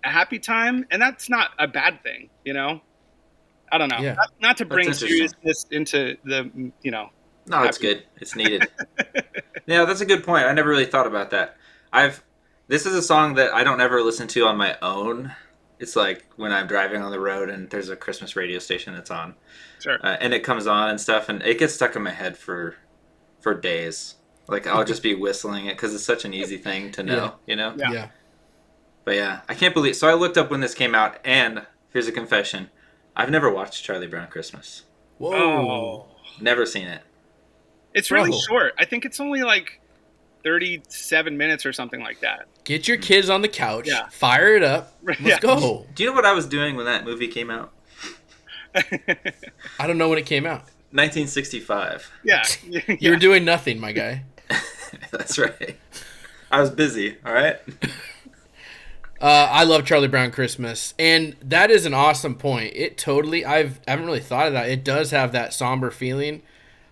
a happy time, and that's not a bad thing, you know. I don't know. Yeah. Not to bring seriousness into the, you know. No, it's good. It's needed. Yeah, that's a good point. I never really thought about that. This is a song that I don't ever listen to on my own. It's like when I'm driving on the road and there's a Christmas radio station that's on. Sure. And it comes on and stuff, and it gets stuck in my head for days. Like I'll just be whistling it because it's such an easy thing to know, you know? Yeah. But yeah, I can't believe. So I looked up when this came out, and here's a confession: I've never watched Charlie Brown Christmas. Whoa! Never seen it. It's really short. I think it's only like 37 minutes or something like that. Get your kids on the couch, Yeah. fire it up, let's go. Do you know what I was doing when that movie came out? I don't know when it came out. 1965. Yeah. You were doing nothing, my guy. That's right. I was busy, all right? I love Charlie Brown Christmas, and that is an awesome point. It totally, I haven't really thought of that. It does have that somber feeling.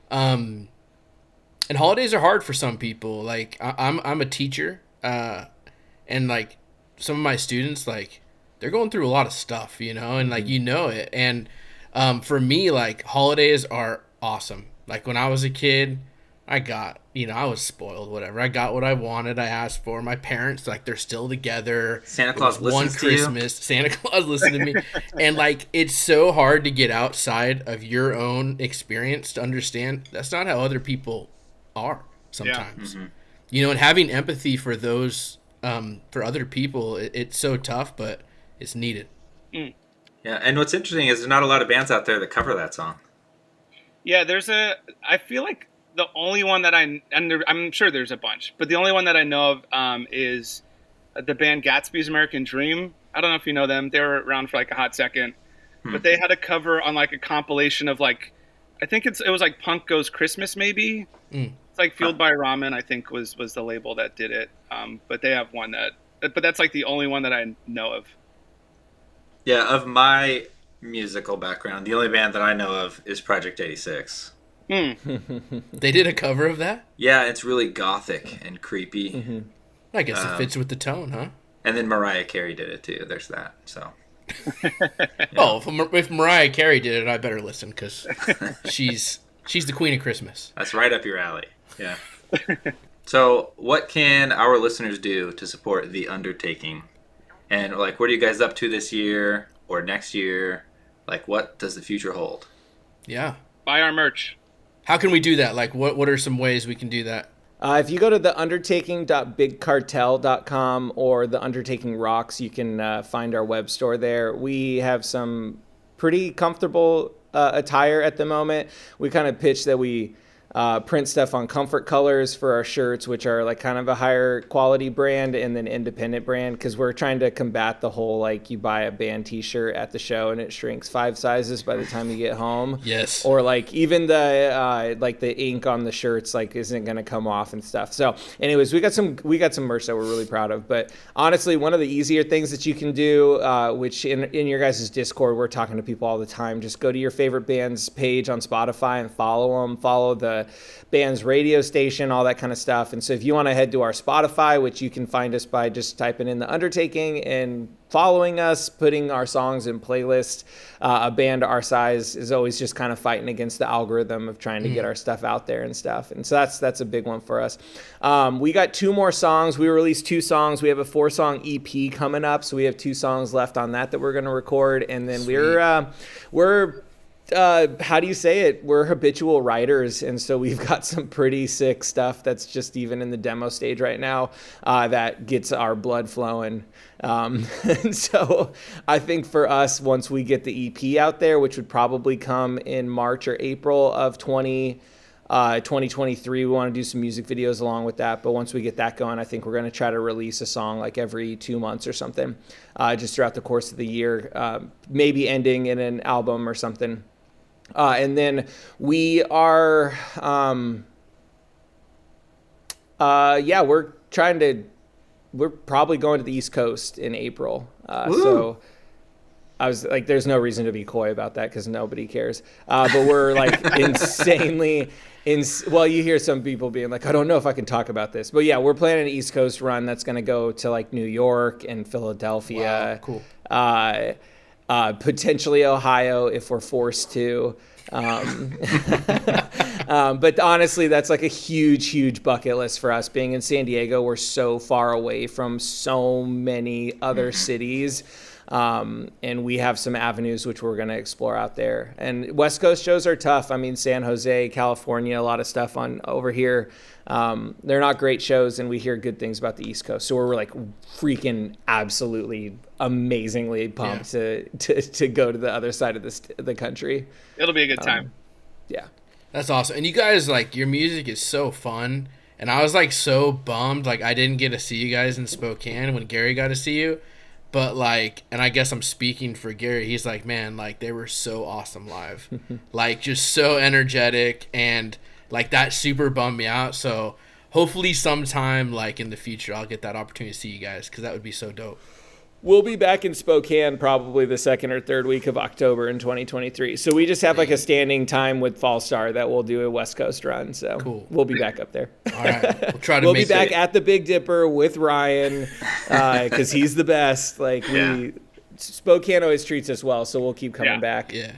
And holidays are hard for some people. Like I'm a teacher, and like some of my students, like they're going through a lot of stuff, and like it. And for me, like holidays are awesome. Like when I was a kid, I got I was spoiled. Whatever, I got what I wanted. I asked for. My parents, like they're still together. Santa Claus listens to you. One Christmas, Santa Claus listened to me, and like it's so hard to get outside of your own experience to understand that's not how other people are sometimes. And having empathy for those for other people, it's so tough, but it's needed. Yeah, and what's interesting is there's not a lot of bands out there that cover that song. Yeah, I feel like the only one that I'm sure there's a bunch, but the only one that I know of is the band Gatsby's American Dream. I don't know if you know them. They were around for like a hot second, but they had a cover on like a compilation of like, I think it was like Punk Goes Christmas maybe. It's like Fueled by Ramen, I think was the label that did it. But they have one but that's like the only one that I know of. Yeah, of my musical background, the only band that I know of is Project 86. They did a cover of that? Yeah, it's really gothic and creepy. I guess it fits with the tone, huh? And then Mariah Carey did it too. There's that. So. Oh, if Mariah Carey did it, I better listen because she's the queen of Christmas. That's right up your alley. Yeah. So, what can our listeners do to support The Undertaking? And like, what are you guys up to this year or next year? Like, what does the future hold? Yeah. Buy our merch. How can we do that? Like, what are some ways we can do that? If you go to theundertaking.bigcartel.com or The Undertaking Rocks, you can find our web store there. We have some pretty comfortable attire at the moment. We kind of pitch that we print stuff on Comfort Colors for our shirts, which are like kind of a higher quality brand, and then independent brand, because we're trying to combat the whole like you buy a band t-shirt at the show and it shrinks 5 sizes by the time you get home. Yes. Or like even the like the ink on the shirts like isn't going to come off and stuff. So anyways, we got some merch that we're really proud of. But honestly, one of the easier things that you can do, which in your guys' Discord, we're talking to people all the time, just go to your favorite band's page on Spotify and follow them, follow the band's radio station, all that kind of stuff. And so if you want to head to our Spotify, which you can find us by just typing in The Undertaking and following us, putting our songs in playlists. A band our size is always just kind of fighting against the algorithm of trying to get our stuff out there and stuff. And so that's a big one for us. We got 2 more songs. We released 2 songs. We have a 4-song EP coming up. So we have 2 songs left on that we're going to record. And then we're how do you say it? We're habitual writers, and so we've got some pretty sick stuff that's just even in the demo stage right now that gets our blood flowing. And so I think for us, once we get the EP out there, which would probably come in March or April of 2023, we want to do some music videos along with that. But once we get that going, I think we're going to try to release a song like every 2 months or something, just throughout the course of the year, maybe ending in an album or something. And then we are, we're probably going to the East Coast in April. So I was like, there's no reason to be coy about that because nobody cares. But we're like insanely, well, you hear some people being like, I don't know if I can talk about this. But yeah, we're planning an East Coast run that's going to go to like New York and Philadelphia. Wow, cool. Potentially Ohio if we're forced to. But honestly, that's like a huge bucket list for us. Being in San Diego, we're so far away from so many other cities. And we have some avenues which we're going to explore out there. And West Coast shows are tough. I mean, San Jose, California, a lot of stuff on over here. They're not great shows, and we hear good things about the East Coast. So we're like freaking absolutely amazingly pumped to go to the other side of the country. It'll be a good time. Yeah. That's awesome. And you guys, like, your music is so fun. And I was like so bummed, like I didn't get to see you guys in Spokane when Gary got to see you. But like, and I guess I'm speaking for Gary, he's like, man, like they were so awesome live. Like just so energetic, and like that super bummed me out. So hopefully sometime like in the future I'll get that opportunity to see you guys, because that would be so dope. We'll be back in Spokane probably the second or third week of October in 2023. So we just have like a standing time with Fall Star that we'll do a West Coast run. So cool. We'll be back up there. All right. We'll try to We'll be back at the Big Dipper with Ryan because he's the best. Like Spokane always treats us well, so we'll keep coming back. Yeah.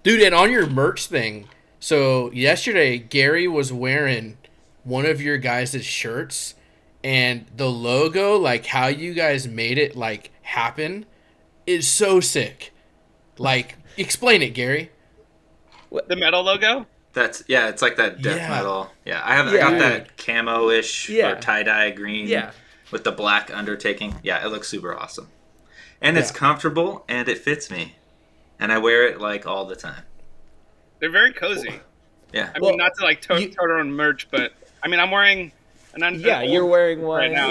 Dude, and on your merch thing, so yesterday Gary was wearing one of your guys' shirts, and the logo, like how you guys made it like happen, is so sick. Like, explain it, Gary. The metal logo? It's like that death metal. Yeah, I got that camo-ish or tie-dye green with the black Undertaking. Yeah, it looks super awesome. And it's comfortable, and it fits me. And I wear it like all the time. They're very cozy. Yeah. I mean, not to like tote our own merch, but I mean, I'm wearing an you're wearing one right now.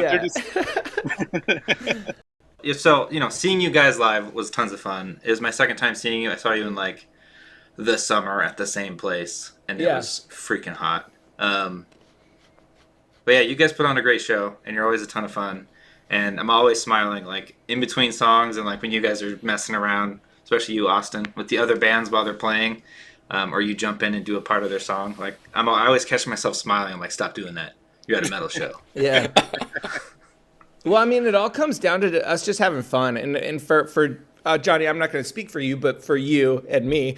Yeah. So, seeing you guys live was tons of fun. It was my second time seeing you. I saw you in like the summer at the same place, and it was freaking hot. But yeah, you guys put on a great show, and you're always a ton of fun. And I'm always smiling, like in between songs, and like when you guys are messing around, especially you, Austin, with the other bands while they're playing, or you jump in and do a part of their song. Like I always catch myself smiling. I'm like, stop doing that. You're at a metal show. Yeah. Well, I mean, it all comes down to us just having fun. And for Johnny, I'm not going to speak for you, but for you and me,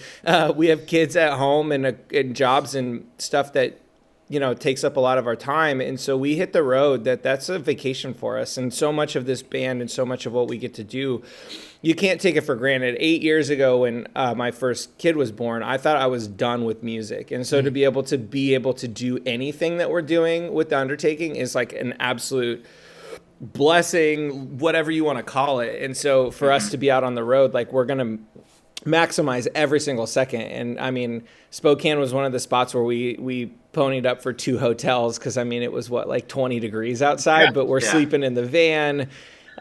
we have kids at home and jobs and stuff that, takes up a lot of our time. And so we hit the road. That's a vacation for us. And so much of this band and so much of what we get to do, you can't take it for granted. 8 years ago when my first kid was born, I thought I was done with music. And so to be able to do anything that we're doing with the Undertaking is like an absolute blessing, whatever you want to call it. And so for us to be out on the road, like we're going to maximize every single second. And I mean, Spokane was one of the spots where we ponied up for 2 hotels because I mean, it was like 20 degrees outside, but we're sleeping in the van,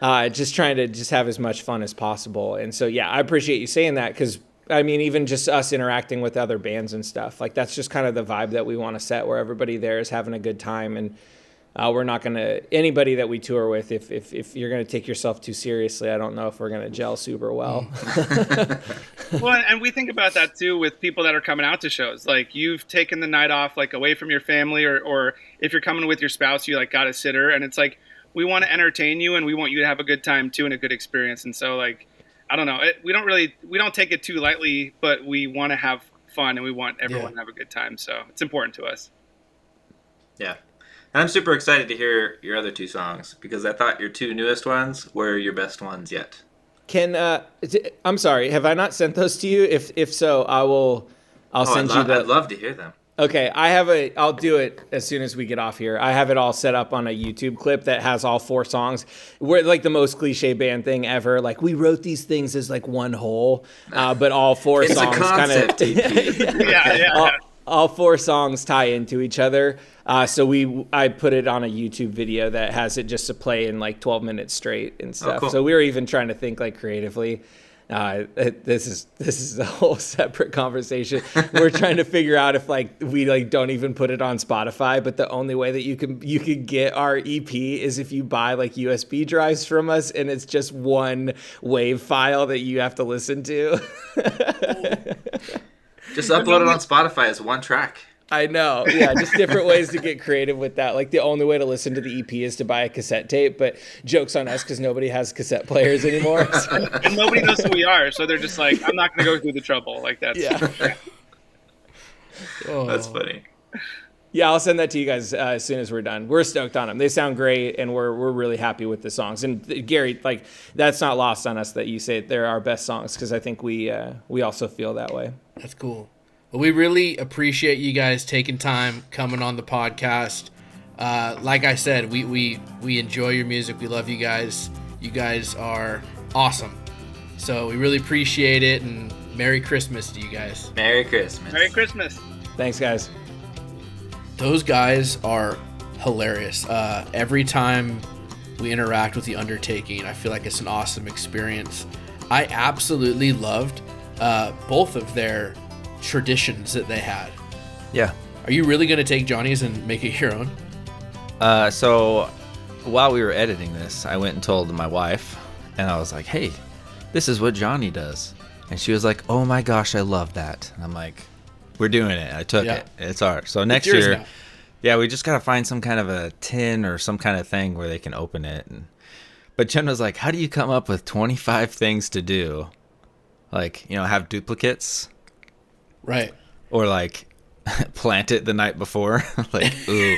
just trying to just have as much fun as possible. And so, I appreciate you saying that because I mean, even just us interacting with other bands and stuff, like that's just kind of the vibe that we want to set, where everybody there is having a good time. And we're not going to, anybody that we tour with, if you're going to take yourself too seriously, I don't know if we're going to gel super well. Well, and we think about that too with people that are coming out to shows. Like you've taken the night off, like away from your family, or if you're coming with your spouse, you like got a sitter, and it's like, we want to entertain you and we want you to have a good time too and a good experience. And so like, I don't know, we don't take it too lightly, but we want to have fun and we want everyone to have a good time. So it's important to us. Yeah. And I'm super excited to hear your other 2 songs because I thought your 2 newest ones were your best ones yet. I'm sorry, have I not sent those to you? If so, I'll send you I'd love to hear them. Okay, I'll do it as soon as we get off here. I have it all set up on a YouTube clip that has all 4 songs. We're like the most cliche band thing ever. Like we wrote these things as like one whole, but all 4 it's songs kind of all 4 songs tie into each other. So I put it on a YouTube video that has it just to play in like 12 minutes straight and stuff. Oh, cool. So we were even trying to think like creatively. This is a whole separate conversation. We're trying to figure out if like we like don't even put it on Spotify, but the only way that you can get our EP is if you buy like USB drives from us, and it's just one WAV file that you have to listen to. Just upload it on Spotify as one track. I know. Yeah, just different ways to get creative with that. Like the only way to listen to the EP is to buy a cassette tape, but joke's on us because nobody has cassette players anymore. And nobody knows who we are, so they're just like, I'm not going to go through the trouble. Like that's That's funny. Yeah, I'll send that to you guys as soon as we're done. We're stoked on them. They sound great, and we're really happy with the songs. And Gary, like that's not lost on us that you say they're our best songs because I think we also feel that way. That's cool. Well, we really appreciate you guys taking time coming on the podcast. Like I said, we enjoy your music. We love you guys. You guys are awesome. So we really appreciate it, and Merry Christmas to you guys. Merry Christmas. Merry Christmas. Thanks, guys. Those guys are hilarious. Every time we interact with the Undertaking, I feel like it's an awesome experience. I absolutely loved both of their traditions that they had. Yeah. Are you really going to take Johnny's and make it your own? So while we were editing this, I went and told my wife, and I was like, hey, this is what Johnny does. And she was like, oh my gosh, I love that. And I'm like, we're doing it. I took it. It's ours. So next year, now. Yeah, we just got to find some kind of a tin or some kind of thing where they can open it. But Jen was like, how do you come up with 25 things to do? Like, have duplicates. Right. Or like plant it the night before. Like, ooh,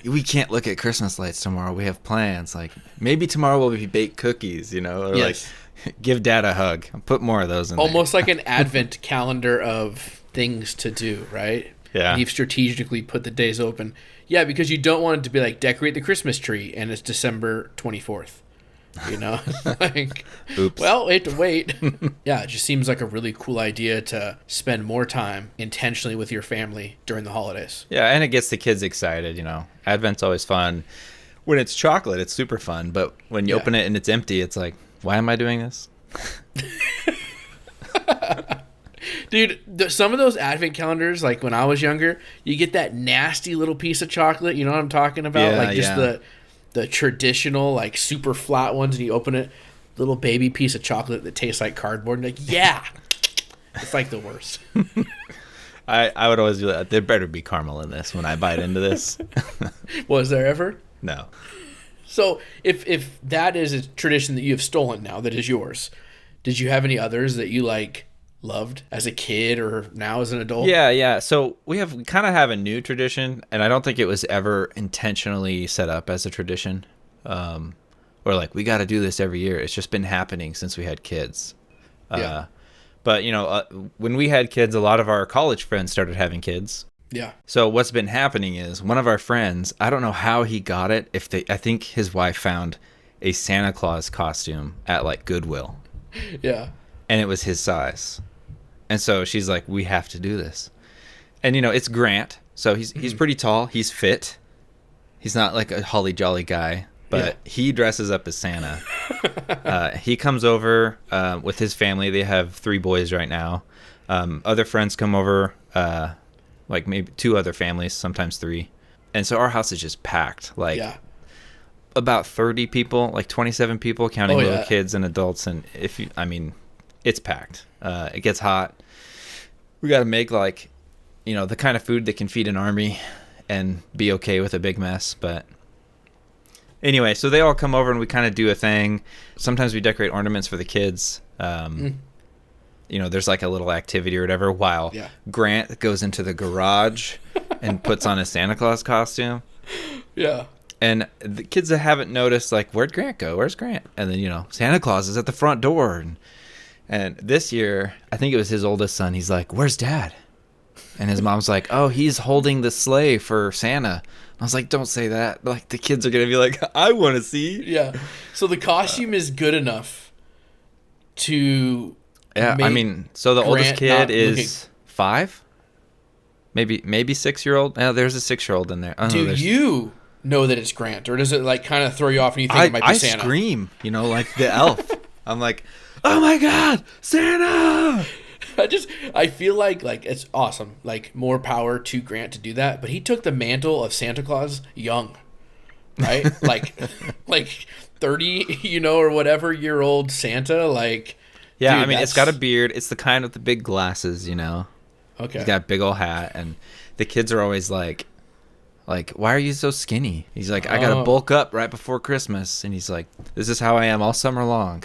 we can't look at Christmas lights tomorrow. We have plans. Like, maybe tomorrow will be baked cookies, Or yes. like give Dad a hug. Put more of those in Almost there. like an advent calendar of things to do, right? Yeah. And you've strategically put the days open. Yeah, because you don't want it to be like decorate the Christmas tree and it's December 24th. Like, Oops. well, we have to wait. Yeah, it just seems like a really cool idea to spend more time intentionally with your family during the holidays. Yeah, and it gets the kids excited, Advent's always fun. When it's chocolate, it's super fun. But when you open it and it's empty, it's like, why am I doing this? Dude, some of those advent calendars, like when I was younger, you get that nasty little piece of chocolate. You know what I'm talking about? Yeah, like just the traditional, like super flat ones, and you open it, little baby piece of chocolate that tastes like cardboard. And like, yeah, it's like the worst. I would always do that. There better be caramel in this when I bite into this. Was there ever? No. So if that is a tradition that you have stolen now that is yours, did you have any others that you like loved as a kid or now as an adult? Yeah. So we kind of have a new tradition, and I don't think it was ever intentionally set up as a tradition. Or like, we got to do this every year. It's just been happening since we had kids. Yeah. But, when we had kids, a lot of our college friends started having kids. Yeah. So what's been happening is one of our friends, I don't know how he got it. I think his wife found a Santa Claus costume at like Goodwill. Yeah. And it was his size. And so she's like, we have to do this. And, it's Grant. So he's pretty tall. He's fit. He's not like a holly jolly guy, but he dresses up as Santa. He comes over with his family. They have 3 boys right now. Other friends come over, like maybe 2 other families, sometimes 3. And so our house is just packed. Like about 30 people, like 27 people, counting little kids and adults. And it's packed. It gets hot. We got to make like, the kind of food that can feed an army and be okay with a big mess. But anyway, so they all come over and we kind of do a thing. Sometimes we decorate ornaments for the kids. There's like a little activity or whatever while Grant goes into the garage and puts on a Santa Claus costume. Yeah. And the kids that haven't noticed, like, where'd Grant go? Where's Grant? And then, Santa Claus is at the front door. And this year, I think it was his oldest son. He's like, where's Dad? And his mom's like, oh, he's holding the sleigh for Santa. I was like, don't say that. Like, the kids are going to be like, I want to see. Yeah. So the costume is good enough to... Yeah, so the oldest kid is 5? Maybe 6-year-old? Yeah, there's a 6-year-old in there. Do you know that it's Grant? Or does it, like, kind of throw you off and you think it might be Santa? I scream, like the elf. I'm like, oh my God, Santa! I feel like it's awesome. Like, more power to Grant to do that. But he took the mantle of Santa Claus young, right? like 30, or whatever year old Santa. Like, yeah, dude, it's got a beard. It's the kind with the big glasses, Okay. He's got a big old hat, and the kids are always like, why are you so skinny? He's like, I gotta bulk up right before Christmas, and he's like, this is how I am all summer long.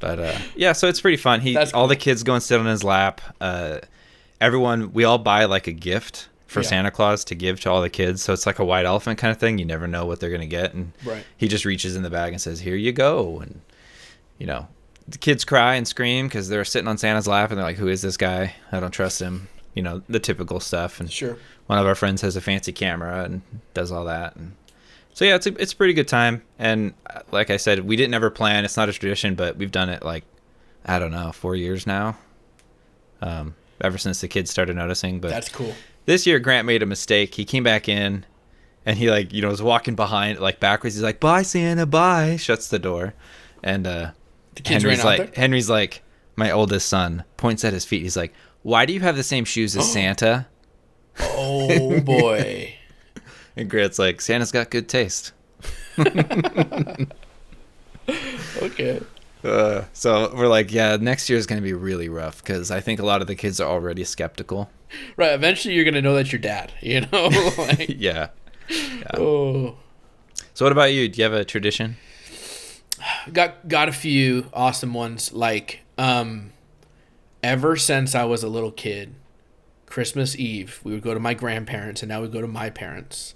But so it's pretty fun. All the kids go and sit on his lap. We all buy like a gift for Santa Claus to give to all the kids. So it's like a white elephant kind of thing. You never know what they're gonna get, and he just reaches in the bag and says, "Here you go." And the kids cry and scream because they're sitting on Santa's lap and they're like, "Who is this guy? I don't trust him." The typical stuff. And one of our friends has a fancy camera and does all that. And so yeah, it's a pretty good time. And like I said, we didn't ever plan. It's not a tradition, but we've done it like, I don't know, 4 years now. Ever since the kids started noticing. But that's cool. This year, Grant made a mistake. He came back in And he like, was walking behind, like backwards. He's like, "Bye, Santa, bye." Shuts the door. And The kids ran out there? Henry's like, my oldest son, points at his feet. He's like, "Why do you have the same shoes as Santa?" Oh, boy. And Grant's like, "Santa's got good taste." Okay. So we're like, yeah, next year is going to be really rough because I think a lot of the kids are already skeptical. Right. Eventually, you're going to know that your dad, Like, Yeah. Oh. So what about you? Do you have a tradition? Got a few awesome ones. Like, ever since I was a little kid, Christmas Eve, we would go to my grandparents, and now we go to my parents,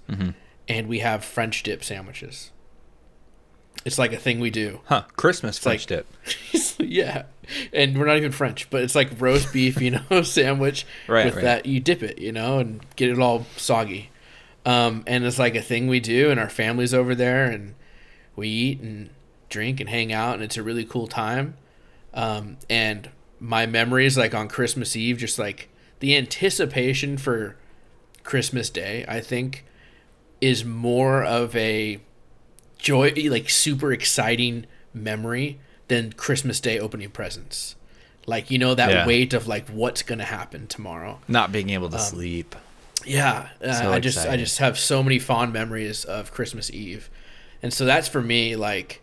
and we have French dip sandwiches. It's like a thing we do. Huh. Christmas French dip. Yeah. And we're not even French, but it's like roast beef, sandwich with that. You dip it, and get it all soggy. And it's like a thing we do, and our family's over there, and we eat and drink and hang out, and it's a really cool time. And my memories, like on Christmas Eve, just like the anticipation for Christmas Day, I think, is more of a joy, like super exciting memory than Christmas Day opening presents. Like, that weight of like what's gonna happen tomorrow. Not being able to sleep. Yeah, So I just have so many fond memories of Christmas Eve, and so that's for me like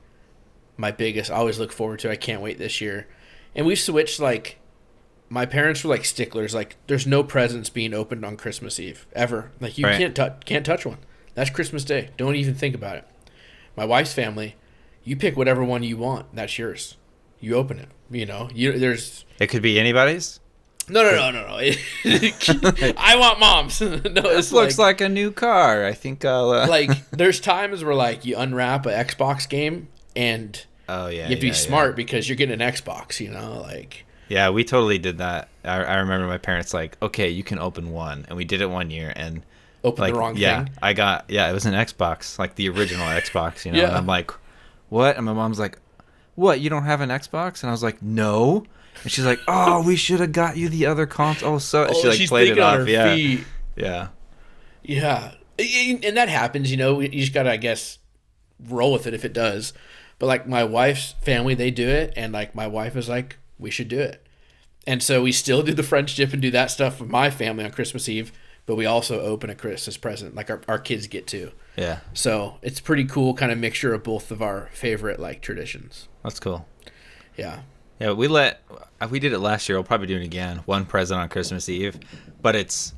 my biggest. I always look forward to. I can't wait this year, and we've switched. Like, my parents were like sticklers. Like, there's no presents being opened on Christmas Eve ever. Like, you can't touch one. That's Christmas Day. Don't even think about it. My wife's family, you pick whatever one you want. That's yours. You open it. There's. It could be anybody's. No. I want mom's. No, This looks like a new car. I think I'll. Like, there's times where like you unwrap an Xbox game and you have to be smart because you're getting an Xbox. Like. Yeah, we totally did that. I remember my parents like, "Okay, you can open one," and we did it one year and. Open the wrong thing. It was an Xbox, like the original Xbox, Yeah. And I'm like, "What?" And my mom's like, "What? You don't have an Xbox?" And I was like, "No." And she's like, "Oh, we should have got you the other console." She like played it off. Yeah. Feet. Yeah. Yeah. And that happens, you just got to, I guess, roll with it if it does. But like my wife's family, they do it, and like my wife is like, "We should do it." And so we still do the French dip and do that stuff with my family on Christmas Eve. But we also open a Christmas present, like our kids get to. Yeah. So it's pretty cool, kind of mixture of both of our favorite like traditions. That's cool. Yeah. Yeah, we did it last year. We'll probably do it again. One present on Christmas Eve, but it's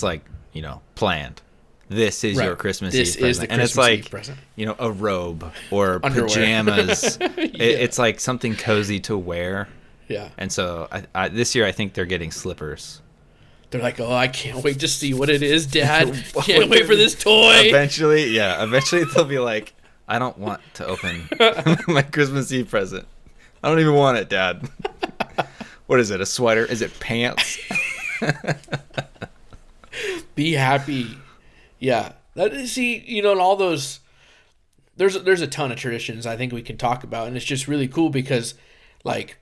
like planned. This is your Christmas Eve present, is the Christmas Eve present. A robe or Underwear. pajamas. It's like something cozy to wear. Yeah. And so I this year I think they're getting slippers. They're like, "Oh, I can't wait to see what it is, Dad. Can't wait for this toy." Eventually they'll be like, "I don't want to open my Christmas Eve present. I don't even want it, Dad." What is it? A sweater? Is it pants? Be happy. Yeah. And all those. There's a ton of traditions I think we can talk about, and it's just really cool because, like,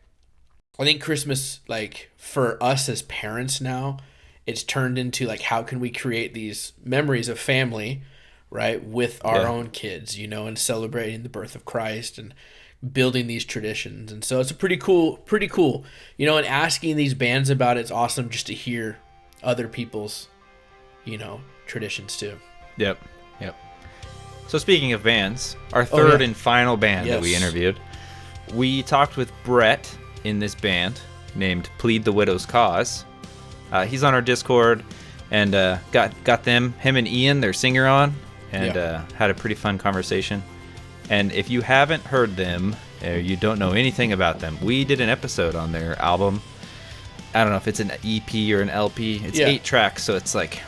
I think Christmas, like, for us as parents now, it's turned into like, how can we create these memories of family, right, with our own kids, and celebrating the birth of Christ and building these traditions. And so it's a pretty cool, and asking these bands about it's awesome just to hear other people's, traditions too. Yep. So speaking of bands, our third and final band that we interviewed, we talked with Brett in this band named Plead the Widow's Cause. He's on our Discord, and got him and Ian, their singer, on, and had a pretty fun conversation. And if you haven't heard them, or you don't know anything about them, we did an episode on their album. I don't know if it's an EP or an LP. It's 8 tracks, so it's like,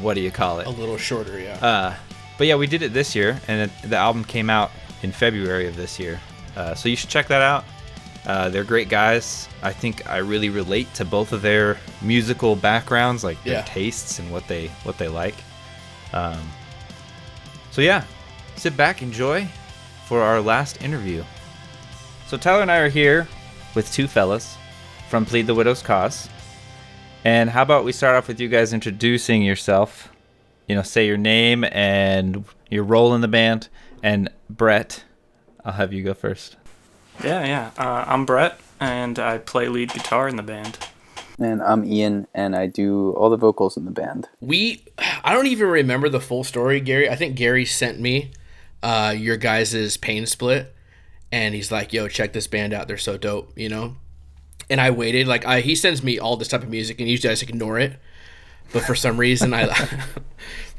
what do you call it? A little shorter, yeah. But yeah, we did it this year, and the album came out in February of this year. So you should check that out. They're great guys. I think I really relate to both of their musical backgrounds, like their tastes and what they like. So yeah, sit back, enjoy for our last interview. So Tyler and I are here with two fellas from Plead the Widow's Cause. And how about we start off with you guys introducing yourself say your name and your role in the band. And Brett, I'll have you go first. Yeah. I'm Brett, and I play lead guitar in the band. And I'm Ian, and I do all the vocals in the band. I don't even remember the full story, Gary. I think Gary sent me your guys' Pain Split, and he's like, yo, check this band out. They're so dope, And I waited. He sends me all this type of music, and usually I just ignore it. But for some reason, I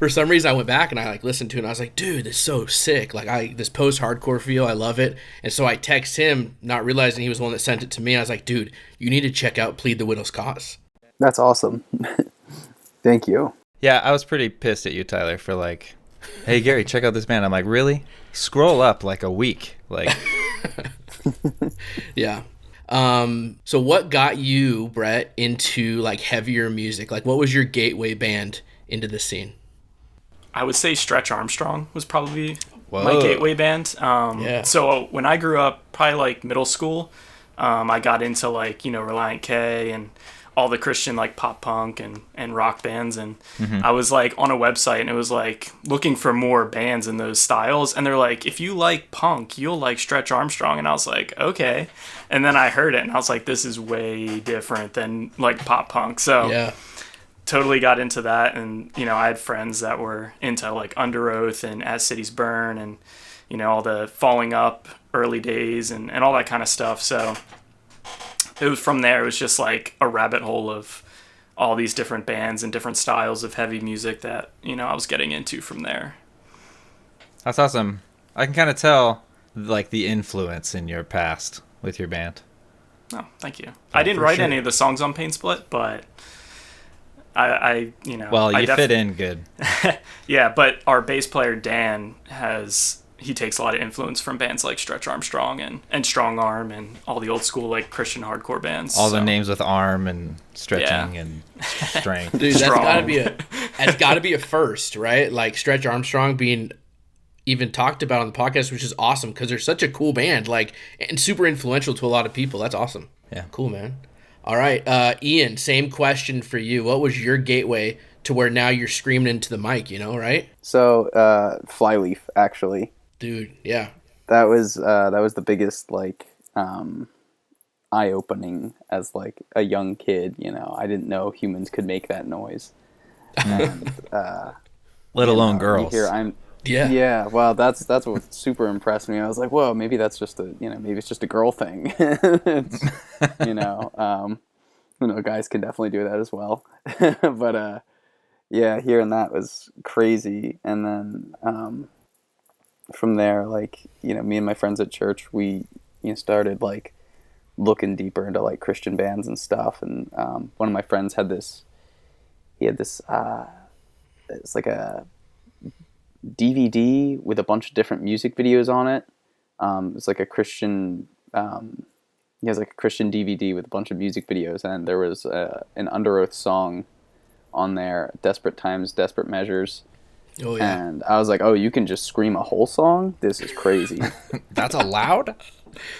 went back and I listened to it, and I was like, dude, this is so sick. This post-hardcore feel, I love it. And so I text him, not realizing he was the one that sent it to me. I was like, dude, you need to check out Plead the Widow's Cause. That's awesome. Thank you. Yeah, I was pretty pissed at you, Tyler, for hey, Gary, check out this band. I'm like, really? Scroll up a week. Yeah. So what got you, Brett, into heavier music? What was your gateway band into the scene? I would say Stretch Armstrong was probably my gateway band. So when I grew up, probably middle school, I got into Reliant K and all the Christian pop punk and rock bands, and I was on a website, and it was looking for more bands in those styles, and they're like, if you like punk, you'll like Stretch Armstrong. And I was like, okay. And then I heard it, and I was like, this is way different than pop punk. So totally got into that. And I had friends that were into Under Oath and As Cities Burn, and all the Falling Up early days and all that kind of stuff. So it was from there. It was just a rabbit hole of all these different bands and different styles of heavy music that I was getting into from there. That's awesome. I can kind of tell the influence in your past with your band. Oh, thank you. I didn't write any of the songs on Pain Split, but I well, you fit in good. Yeah, but our bass player Dan he takes a lot of influence from bands like Stretch Armstrong and Strong Arm and all the old school Christian hardcore bands. All the names with arm and stretching and strength. Dude, that's gotta be a first, right? Stretch Armstrong being even talked about on the podcast, which is awesome because they're such a cool band, and super influential to a lot of people. That's awesome. Yeah, cool, man. All right, Ian, same question for you. What was your gateway to where now you're screaming into the mic? Right? So, Flyleaf, actually. Dude, yeah. That was the biggest eye-opening as a young kid. I didn't know humans could make that noise, and let alone girls. Yeah. Well, that's what super impressed me. I was like, whoa, maybe that's just maybe it's just a girl thing. Guys can definitely do that as well. But hearing that was crazy, and then from there, me and my friends at church, we started looking deeper into Christian bands and stuff. And one of my friends had this it's a DVD with a bunch of different music videos on it. It's a Christian he has a Christian DVD with a bunch of music videos, and there was an Under Oath song on there, Desperate Times, Desperate Measures. Oh, yeah. And I was like, oh, you can just scream a whole song? This is crazy. That's allowed?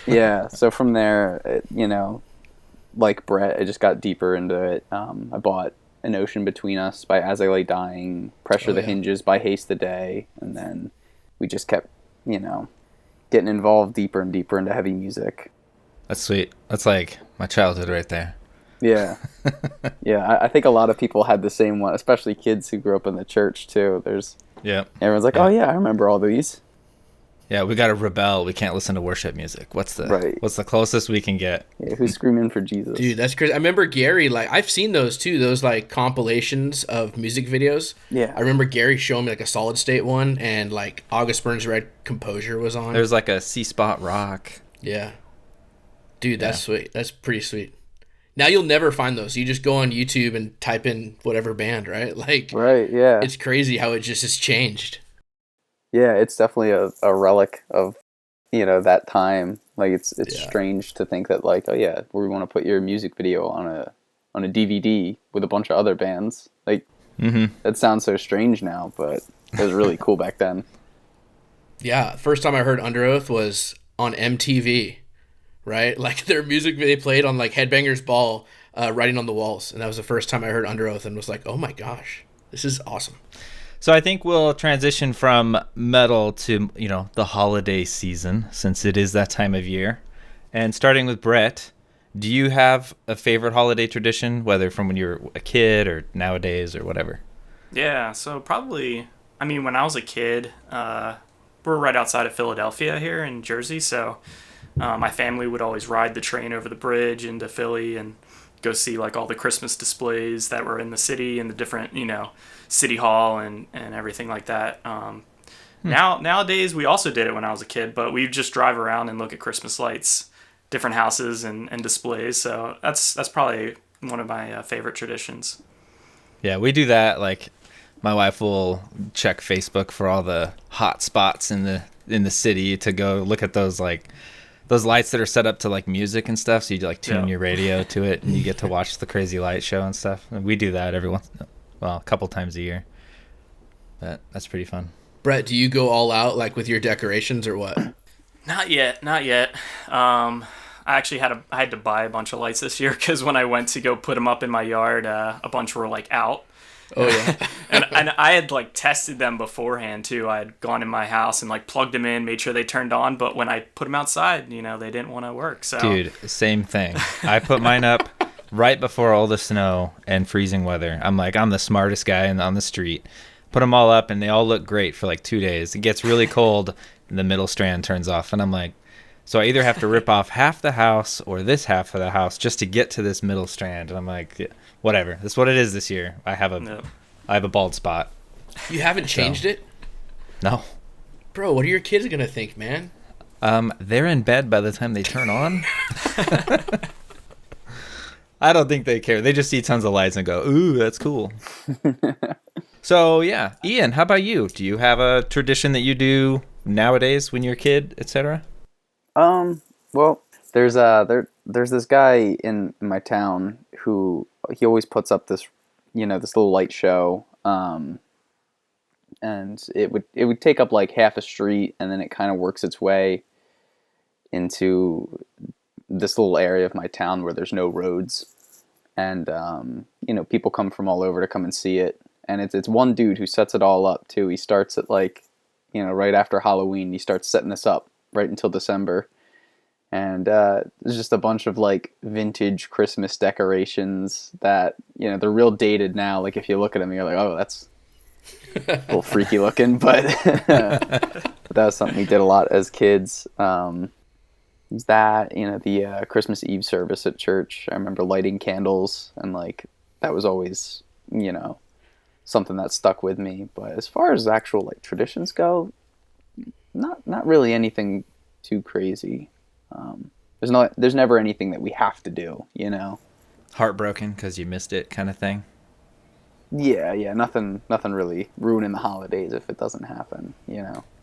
Yeah. So from there, like Brett, I just got deeper into it. I bought An Ocean Between Us by As I Lay Dying, Pressure the Hinges by Haste the Day. And then we just kept, getting involved deeper and deeper into heavy music. That's sweet. That's my childhood right there. Yeah. Yeah, I think a lot of people had the same one, especially kids who grew up in the church too. Everyone's like, oh yeah, I remember all these. Yeah, we got to rebel. We can't listen to worship music. What's the closest we can get? Yeah, who's screaming for Jesus? Dude, that's crazy. I remember Gary, I've seen those too, those compilations of music videos. Yeah. I remember Gary showing me a Solid State one, and August Burns Red Composure was on. There's a C-Spot Rock. Yeah. Dude, that's sweet. That's pretty sweet. Now you'll never find those. You just go on YouTube and type in whatever band, right? Right, yeah. It's crazy how it just has changed. Yeah, it's definitely a relic of, that time. It's strange to think that oh yeah, we want to put your music video on a DVD with a bunch of other bands. That sounds so strange now, but it was really cool back then. Yeah, first time I heard Under Oath was on MTV. Right? Their music they played on Headbangers Ball, Writing on the Walls. And that was the first time I heard Under Oath and was like, oh my gosh, this is awesome. So I think we'll transition from metal to, the holiday season, since it is that time of year. And starting with Brett, do you have a favorite holiday tradition, whether from when you were a kid or nowadays or whatever? Yeah, so probably, when I was a kid, we're right outside of Philadelphia here in Jersey, so my family would always ride the train over the bridge into Philly and go see like all the Christmas displays that were in the city and the different, city hall and everything like that. Nowadays, we also did it when I was a kid, but we just drive around and look at Christmas lights, different houses and displays. So that's probably one of my favorite traditions. Yeah, we do that. Like, my wife will check Facebook for all the hot spots in the city to go look at those lights that are set up to like music and stuff. So you like tune your radio to it and you get to watch the crazy light show and stuff. And we do that a couple times a year. But that's pretty fun. Brett, do you go all out like with your decorations or what? Not yet. I actually I had to buy a bunch of lights this year because when I went to go put them up in my yard, a bunch were like out. Oh yeah. and I had like tested them beforehand too. I had gone in my house and like plugged them in, made sure they turned on. But when I put them outside, they didn't want to work. So dude, same thing. I put mine up right before all the snow and freezing weather. I'm the smartest guy on the street. Put them all up and they all look great for like 2 days. It gets really cold and the middle strand turns off. And I'm like, so I either have to rip off half the house or this half of the house just to get to this middle strand. And I'm like, yeah, whatever. That's what it is this year. I have a bald spot. You haven't changed it? No. Bro, what are your kids going to think, man? They're in bed by the time they turn on. I don't think they care. They just see tons of lights and go, ooh, that's cool. So, yeah. Ian, how about you? Do you have a tradition that you do nowadays when you're a kid, etc.? Well, there's this guy in my town who he always puts up this, this little light show. And it would take up like half a street and then it kind of works its way into this little area of my town where there's no roads. And, people come from all over to come and see it. And it's one dude who sets it all up too. He starts at right after Halloween, he starts setting this up right until December. And there's just a bunch of like vintage Christmas decorations that, they're real dated now. Like if you look at them, you're like, oh, that's a little freaky looking. But that was something we did a lot as kids. Was that, the Christmas Eve service at church. I remember lighting candles and like that was always, something that stuck with me. But as far as actual like traditions go, not really anything too crazy. There's never anything that we have to do, Heartbroken because you missed it kind of thing. Yeah, nothing really ruining the holidays if it doesn't happen,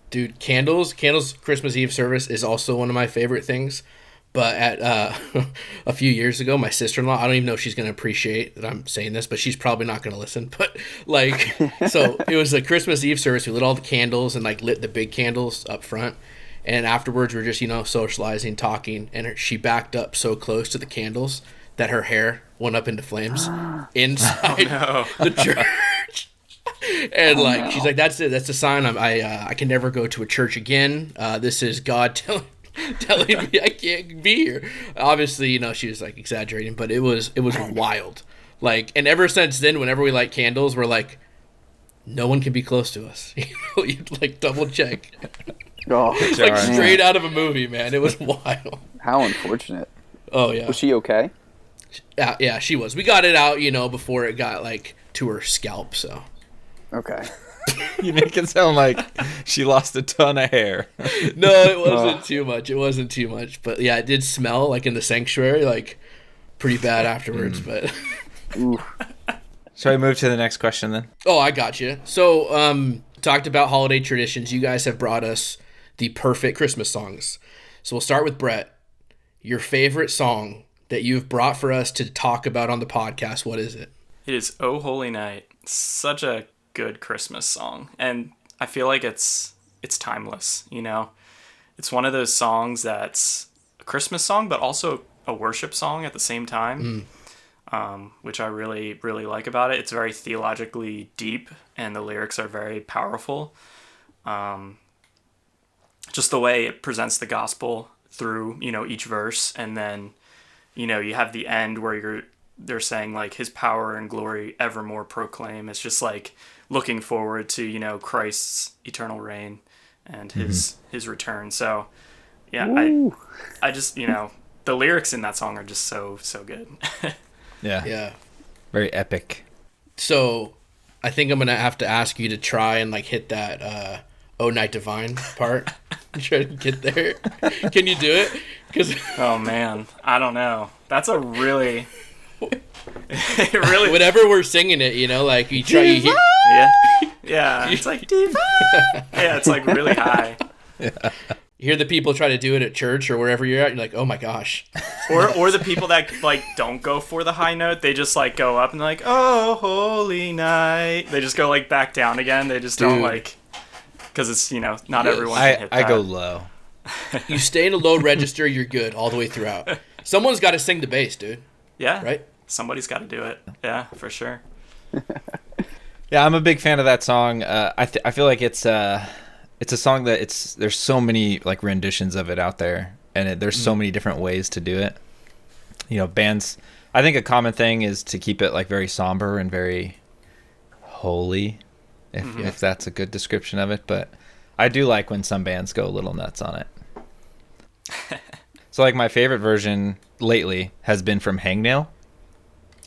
Dude, candles Christmas Eve service is also one of my favorite things. But at a few years ago, my sister-in-law, I don't even know if she's going to appreciate that I'm saying this, but she's probably not going to listen. But so it was a Christmas Eve service. We lit all the candles and lit the big candles up front. And afterwards, we're just, socializing, talking. And she backed up so close to the candles that her hair went up into flames inside the church. And she's like, that's it. That's a sign I can never go to a church again. This is God telling me I can't be here. Obviously, she was exaggerating, but it was wild. And ever since then, whenever we light candles, we're like, no one can be close to us. You double check. Oh, straight out of a movie, man. It was wild. How unfortunate. Oh yeah. Was she okay? Yeah, she was. We got it out, before it got to her scalp. So. Okay. You make it sound like she lost a ton of hair. No, it wasn't too much. It wasn't too much. But yeah, it did smell in the sanctuary, pretty bad afterwards. But Shall we move to the next question then? Oh, I got you. So, talked about holiday traditions. You guys have brought us the perfect Christmas songs. So we'll start with Brett. Your favorite song that you've brought for us to talk about on the podcast, what is it? It is "Oh Holy Night." Such a good Christmas song, and I feel like it's timeless. It's one of those songs that's a Christmas song but also a worship song at the same time. which I really, really like about it. It's very theologically deep, and the lyrics are very powerful. Just the way it presents the gospel through, each verse, and then, you have the end where they're saying like his power and glory evermore proclaim. It's just like looking forward to, Christ's eternal reign and his return. So yeah, I just, the lyrics in that song are just so good. Yeah. Very epic. So I think I'm going to have to ask you to try and like hit that "Oh Night Divine" part. Try to get there. Can you do it? Oh man, I don't know. That's a really really whenever we're singing it, like you try. You yeah. It's like diva. Yeah, it's like really high. Yeah. You hear the people try to do it at church or wherever you're at, you're like, oh my gosh. Or the people that like don't go for the high note, they just like go up and like, oh holy night. They just go like back down again. They just don't like, because it's not everyone can hit that. I go low. You stay in a low register, you're good all the way throughout. Someone's got to sing the bass, dude. Yeah. Right? Somebody's got to do it. Yeah, for sure. Yeah, I'm a big fan of that song. I feel like it's a song that there's so many like renditions of it out there, and there's so many different ways to do it. Bands. I think a common thing is to keep it like very somber and very holy, if that's a good description of it. But I do like when some bands go a little nuts on it. So like my favorite version lately has been from Hangnail.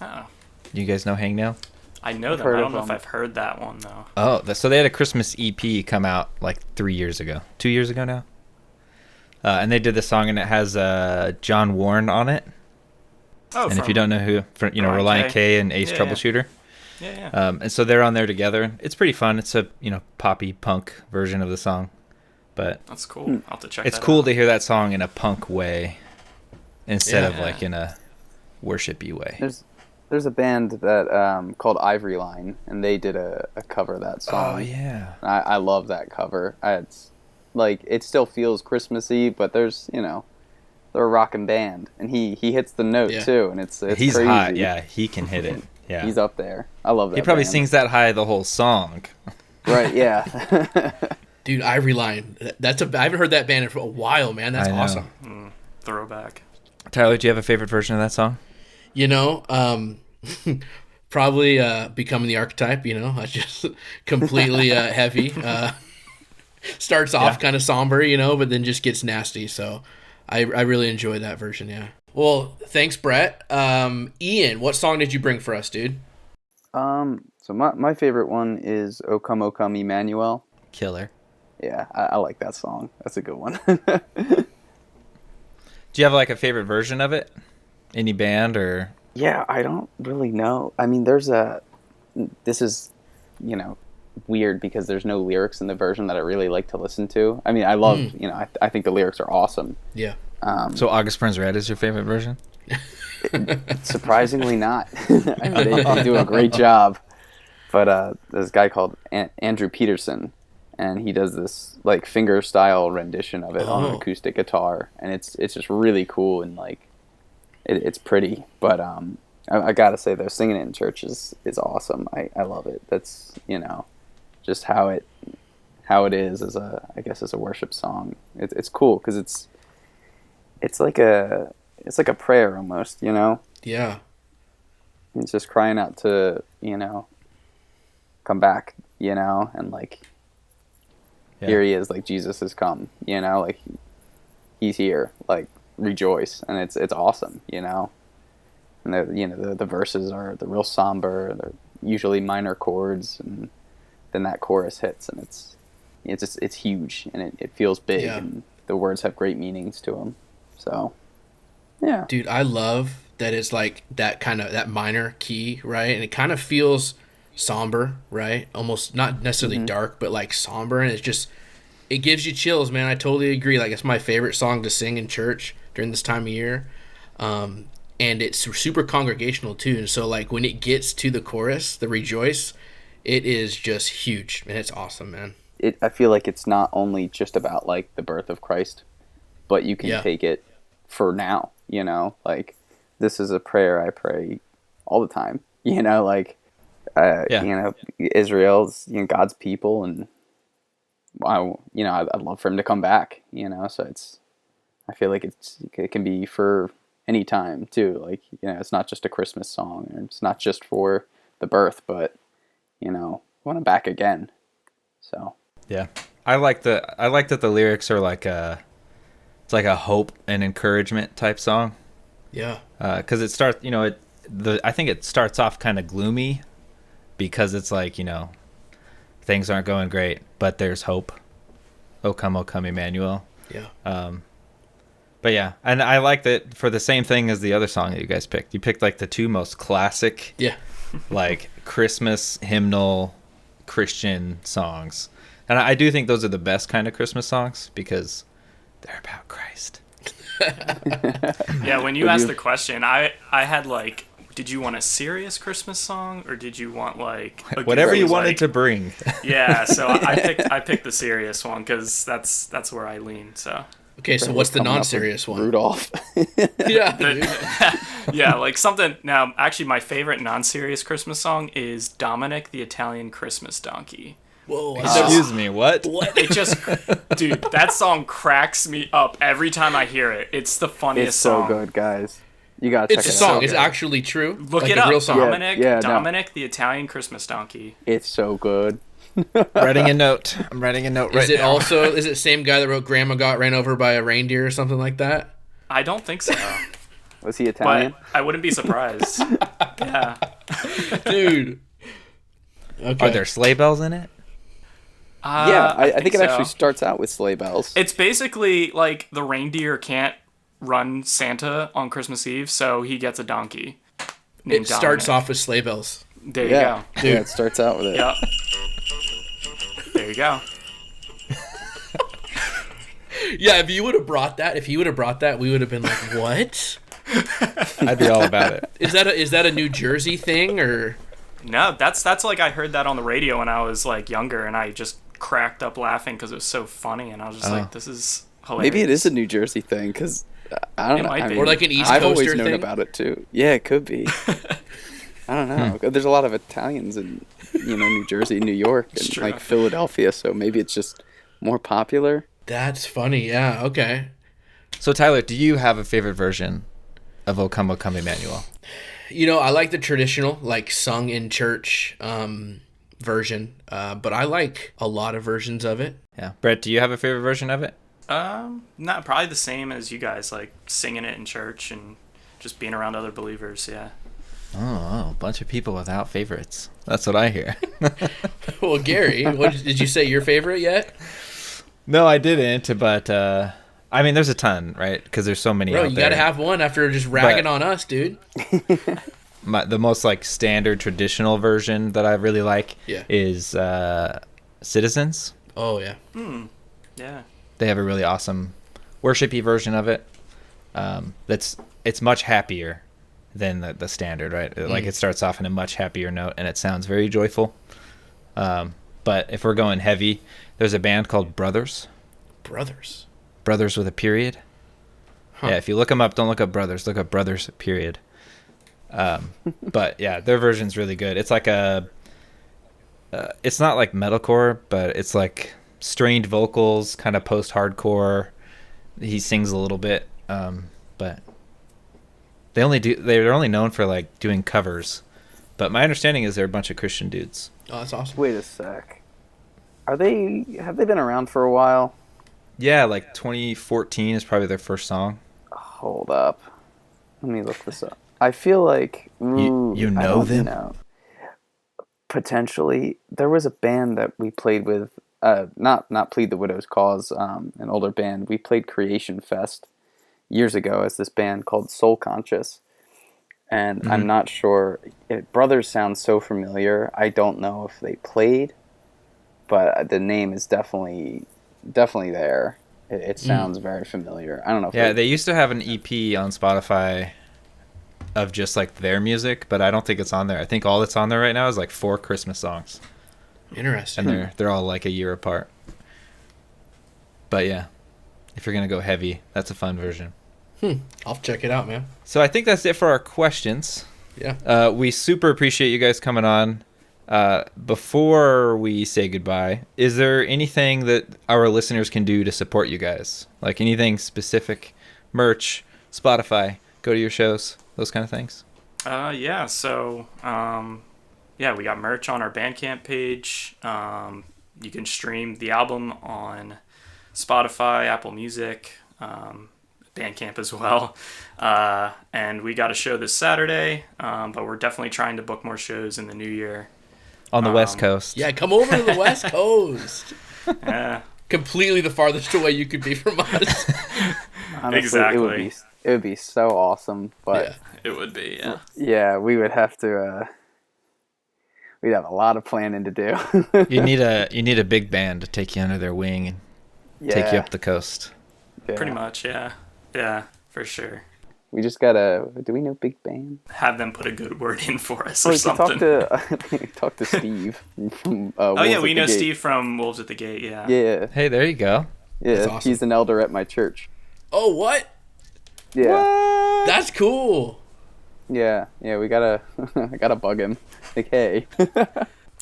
Oh. You guys know Hangnail? I know them. I don't know if I've heard that one though. Oh, so they had a Christmas EP come out like 2 years ago now. And they did the song, and it has John Warren on it. Oh, and if you don't know who, Reliant K and Ace Troubleshooter. Yeah. And so they're on there together. It's pretty fun. It's a poppy punk version of the song, but that's cool. I'll have to check. It's cool to hear that song in a punk way instead of like in a worshipy way. There's a band that called Ivory Line, and they did a cover of that song. Oh yeah, I love that cover. It's like it still feels Christmassy, but there's they're a rockin' band, and he hits the note too, and it's he's crazy. hot. Yeah, he can hit it. Yeah, he's up there. I love that. He probably band. sings that high the whole song. Right? Yeah. Dude, Ivory Line. I haven't heard that band in a while, man. That's awesome. Throwback. Tyler, do you have a favorite version of that song? Probably Becoming the Archetype. I just completely heavy. Starts off kind of somber, but then just gets nasty. So I really enjoy that version. Yeah. Well, thanks, Brett. Ian, what song did you bring for us, dude? So my favorite one is O Come Emmanuel. Killer. Yeah, I like that song. That's a good one. Do you have like a favorite version of it? Any band or? Yeah, I don't really know. I mean, this is, weird because there's no lyrics in the version that I really like to listen to. I mean, I love, I think the lyrics are awesome. Yeah. So August Burns Red is your favorite version? Surprisingly not. They do a great job. But this guy called Andrew Peterson, and he does this like finger style rendition of it on an acoustic guitar, and it's just really cool, and like it's pretty. But I gotta say though, singing it in church is awesome. I love it. That's just how it is as a worship song. It's cool because it's like a prayer almost. Yeah. It's just crying out to come back, and like here he is, like Jesus has come, like he's here, like rejoice, and it's awesome, and the verses are the real somber, they're usually minor chords, and then that chorus hits, and it's huge, and it feels big, and the words have great meanings to them. So yeah, dude, I love that it's like that kind of that minor key, right? And it kind of feels somber, right? Almost not necessarily dark, but like somber, and it gives you chills, man. I totally agree. Like, it's my favorite song to sing in church during this time of year. And it's super congregational too. And so like when it gets to the chorus, the rejoice, it is just huge, and it's awesome, man. I feel like it's not only just about like the birth of Christ, but you can take it for now, like this is a prayer I pray all the time. You know, like you know, Israel's, you know, God's people, and I'd love for him to come back. You know, so I feel like it can be for any time too. Like, you know, it's not just a Christmas song, and it's not just for the birth, but you know, want him back again. So yeah, I like that the lyrics are like it's like a hope and encouragement type song. Yeah, because it starts, you know, I think it starts off kind of gloomy because it's like, you know, things aren't going great, but there's hope. O come, Emmanuel. Yeah. But yeah, and I like that for the same thing as the other song that you guys picked. You picked like the two most classic, like Christmas hymnal Christian songs. And I do think those are the best kind of Christmas songs because they're about Christ. Yeah, when you asked the question, I had like, did you want a serious Christmas song or did you want like whatever you wanted to bring? Yeah, so I picked the serious one because that's where I lean. So okay, so what's the non-serious one? Rudolph. Yeah, yeah, like something. Now, actually, my favorite non-serious Christmas song is Dominic the Italian Christmas Donkey. Whoa! Excuse me, what? It just, dude, that song cracks me up every time I hear it. It's the funniest song. It's so good, guys. You gotta check it out. It's a song. It's actually true. Look like it a up. Real song. Dominic the Italian Christmas Donkey. It's so good. Writing a note. I'm writing a note right now. Is it the same guy that wrote "Grandma Got Ran Over by a Reindeer" or something like that? I don't think so. Was he Italian? But I wouldn't be surprised. Yeah, dude. Okay. Are there sleigh bells in it? Yeah, I think it so. actually starts out with sleigh bells. It's basically like the reindeer can't run Santa on Christmas Eve, so he gets a donkey. It starts off with sleigh bells. There you go. Dude. Yeah, it starts out with it. Yep. There you go. Yeah, if he would have brought that, we would have been like, "What?" I'd be all about it. Is that a New Jersey thing or? No, that's like I heard that on the radio when I was like younger, and I just cracked up laughing because it was so funny, and I was just like, "This is hilarious." Maybe it is a New Jersey thing because I don't know. Might be. Or like an East I've Coaster always known thing? about it too. Yeah, it could be. I don't know. There's a lot of Italians in New Jersey, New York, and like Philadelphia, so maybe it's just more popular. That's funny. Yeah. Okay. So Tyler, do you have a favorite version of O Come, Emmanuel? You know, I like the traditional, like sung in church version, but I like a lot of versions of it. Yeah. Brett, do you have a favorite version of it? Not probably the same as you guys, like singing it in church and just being around other believers. Yeah. Oh, a bunch of people without favorites. That's what I hear. Well, Gary, did you say your favorite yet? No, I didn't, but I mean, there's a ton, right? Because there's so many out there. You got to have one after just ragging on us, dude. The most like standard traditional version that I really like is Citizens. Oh, yeah. Yeah. They have a really awesome worshipy version of it. It's much happier than the standard, right? Like it starts off in a much happier note, and it sounds very joyful. But if we're going heavy, there's a band called Brothers. Brothers with a period. Huh. Yeah, if you look them up, don't look up Brothers. Look up Brothers, period. But yeah, their version's really good. It's like it's not like metalcore, but it's like strained vocals, kind of post-hardcore. He sings a little bit, but they're only known for like doing covers. But my understanding is they're a bunch of Christian dudes. Oh, that's awesome. Wait a sec. Have they been around for a while? Yeah, like 2014 is probably their first song. Hold up. Let me look this up. I feel like you know them? Know. Potentially. There was a band that we played with, not Plead the Widow's Cause, an older band. We played Creation Fest years ago as this band called Soul Conscious. And I'm not sure. Brothers sounds so familiar. I don't know if they played, but the name is definitely there. It sounds very familiar. I don't know. If they used to have an EP on Spotify of just like their music, but I don't think it's on there. I think all that's on there right now is like 4 Christmas songs. Interesting. And they're all like a year apart. But yeah, if you're gonna go heavy, that's a fun version. I'll check it out, man. So I think that's it for our questions. Yeah. We super appreciate you guys coming on. Before we say goodbye, is there anything that our listeners can do to support you guys? Like anything specific? Merch, Spotify, go to your shows, those kind of things? Yeah. So, we got merch on our Bandcamp page. You can stream the album on Spotify, Apple Music, Bandcamp as well. And we got a show this Saturday, but we're definitely trying to book more shows in the new year. On the West Coast. Yeah, come over to the West Coast. Yeah. Completely the farthest away you could be from us. Honestly, Exactly. It would be so awesome, but It would be, yeah. yeah, we would have to. We'd have a lot of planning to do. You need a big band to take you under their wing and take you up the coast. Yeah. Pretty much, yeah. Yeah, for sure. We just gotta. Do we know Big Band? Have them put a good word in for us Well, or we could something. talk to Steve from. Oh, yeah, Wolves we at the know Gate. Steve from Wolves at the Gate, yeah. Yeah, Hey, there you go. yeah. That's awesome. He's an elder at my church. Oh, what? Yeah, That's cool. yeah. We gotta. I gotta bug him. Like, hey.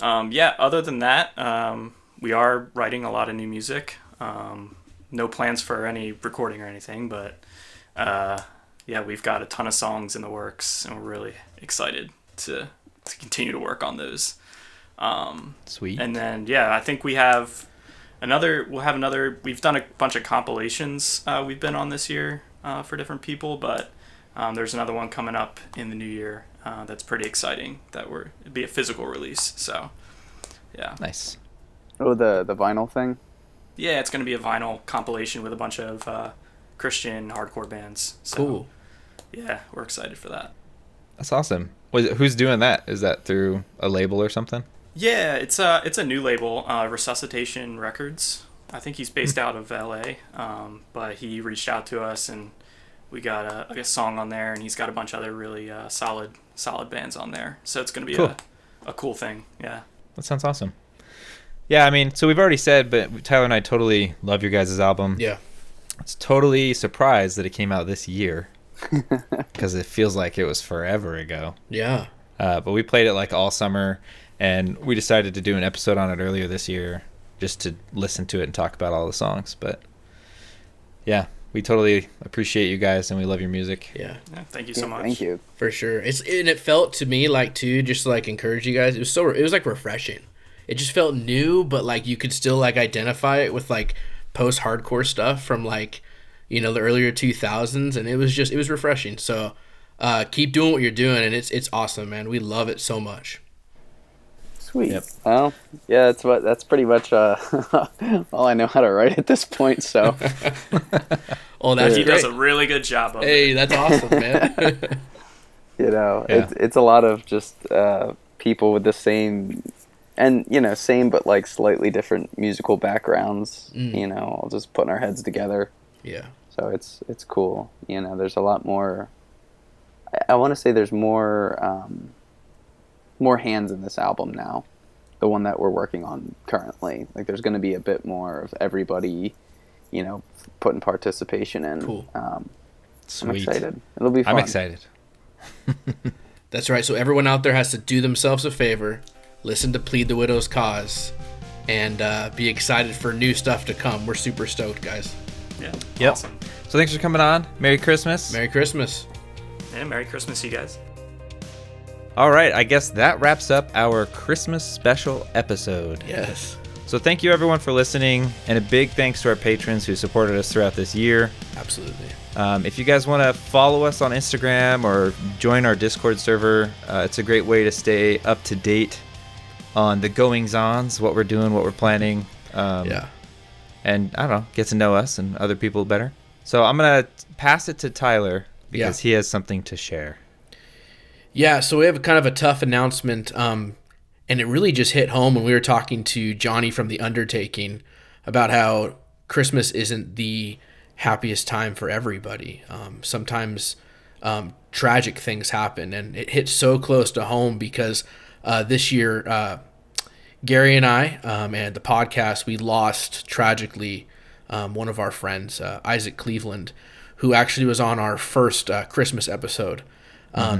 Other than that, we are writing a lot of new music. No plans for any recording or anything, but we've got a ton of songs in the works, and we're really excited to continue to work on those. Sweet. And then, I think we'll have another, we've done a bunch of compilations we've been on this year for different people, but there's another one coming up in the new year that's pretty exciting, it'd be a physical release, so, yeah. Nice. Oh, the vinyl thing. Yeah, it's going to be a vinyl compilation with a bunch of Christian hardcore bands. So, Cool. Yeah, we're excited for that. That's awesome. Who's doing that? Is that through a label or something? Yeah, it's a new label, Resuscitation Records. I think he's based out of LA, but he reached out to us and we got a song on there, and he's got a bunch of other really solid bands on there. So it's going to be cool. a cool thing. Yeah. That sounds awesome. Yeah, I mean, so we've already said, but Tyler and I totally love your guys' album. Yeah. It's totally surprised that it came out this year because it feels like it was forever ago. Yeah. But we played it like all summer, and we decided to do an episode on it earlier this year just to listen to it and talk about all the songs. But yeah, we totally appreciate you guys, and we love your music. Yeah. Thank you so much. Thank you. For sure. It felt to me like, too, just to like encourage you guys. It was like refreshing. It just felt new, but like you could still like identify it with like post-hardcore stuff from like, the earlier 2000s, and it was refreshing. So keep doing what you're doing, and it's awesome, man. We love it so much. Sweet. Yep. Well, yeah, that's pretty much all I know how to write at this point. So. Oh, that's He great. does a really good job of it. Hey, that's awesome, man. Yeah. It's a lot of just people with the same. And, same but like slightly different musical backgrounds, all just putting our heads together. Yeah. So it's cool. There's a lot more. I want to say there's more hands in this album now. The one that we're working on currently. Like there's going to be a bit more of everybody, putting participation in. Cool. Sweet. I'm excited. It'll be fun. I'm excited. That's right. So everyone out there has to do themselves a favor. Listen to Plead the Widow's Cause, and be excited for new stuff to come. We're super stoked, guys. Yeah. Yep. Awesome. So thanks for coming on. Merry Christmas. Merry Christmas. Yeah, Merry Christmas, you guys. All right, I guess that wraps up our Christmas special episode. Yes. So thank you everyone for listening, and a big thanks to our patrons who supported us throughout this year. Absolutely. If you guys want to follow us on Instagram or join our Discord server, it's a great way to stay up to date on the goings-ons, what we're doing, what we're planning. Yeah. And, I don't know, get to know us and other people better. So I'm going to pass it to Tyler because he has something to share. Yeah, so we have kind of a tough announcement, and it really just hit home when we were talking to Johnny from The Undertaking about how Christmas isn't the happiest time for everybody. Sometimes tragic things happen, and it hit so close to home because this year, Gary and I and the podcast, we lost tragically one of our friends, Isaac Cleveland, who actually was on our first Christmas episode.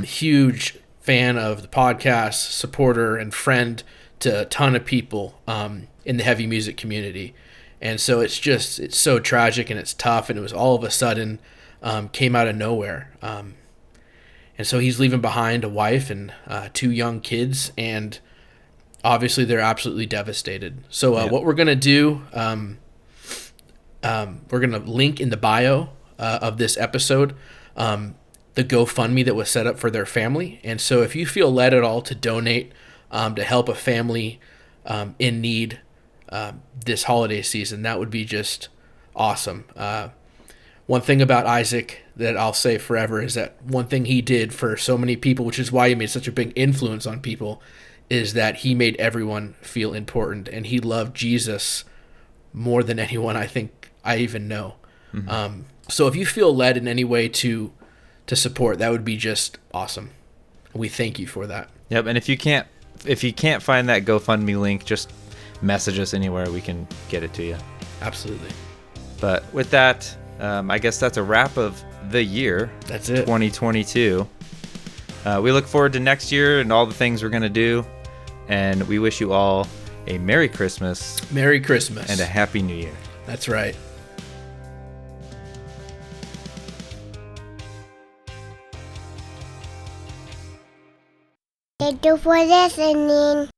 Huge fan of the podcast, supporter, and friend to a ton of people in the heavy music community. And so it's so tragic and it's tough, and it was all of a sudden came out of nowhere. And so he's leaving behind a wife and 2 young kids, and obviously they're absolutely devastated. So what we're going to do, we're going to link in the bio of this episode the GoFundMe that was set up for their family. And so if you feel led at all to donate to help a family in need this holiday season, that would be just awesome. One thing about Isaac that I'll say forever is that one thing he did for so many people, which is why he made such a big influence on people, is that he made everyone feel important, and he loved Jesus more than anyone I think I even know. Mm-hmm. So if you feel led in any way to support, that would be just awesome. We thank you for that. Yep, and if you can't find that GoFundMe link, just message us anywhere. We can get it to you. Absolutely. But with that, I guess that's a wrap of the year. That's it. 2022. We look forward to next year and all the things we're going to do. And we wish you all a Merry Christmas. Merry Christmas. And a Happy New Year. That's right. Thank you for listening.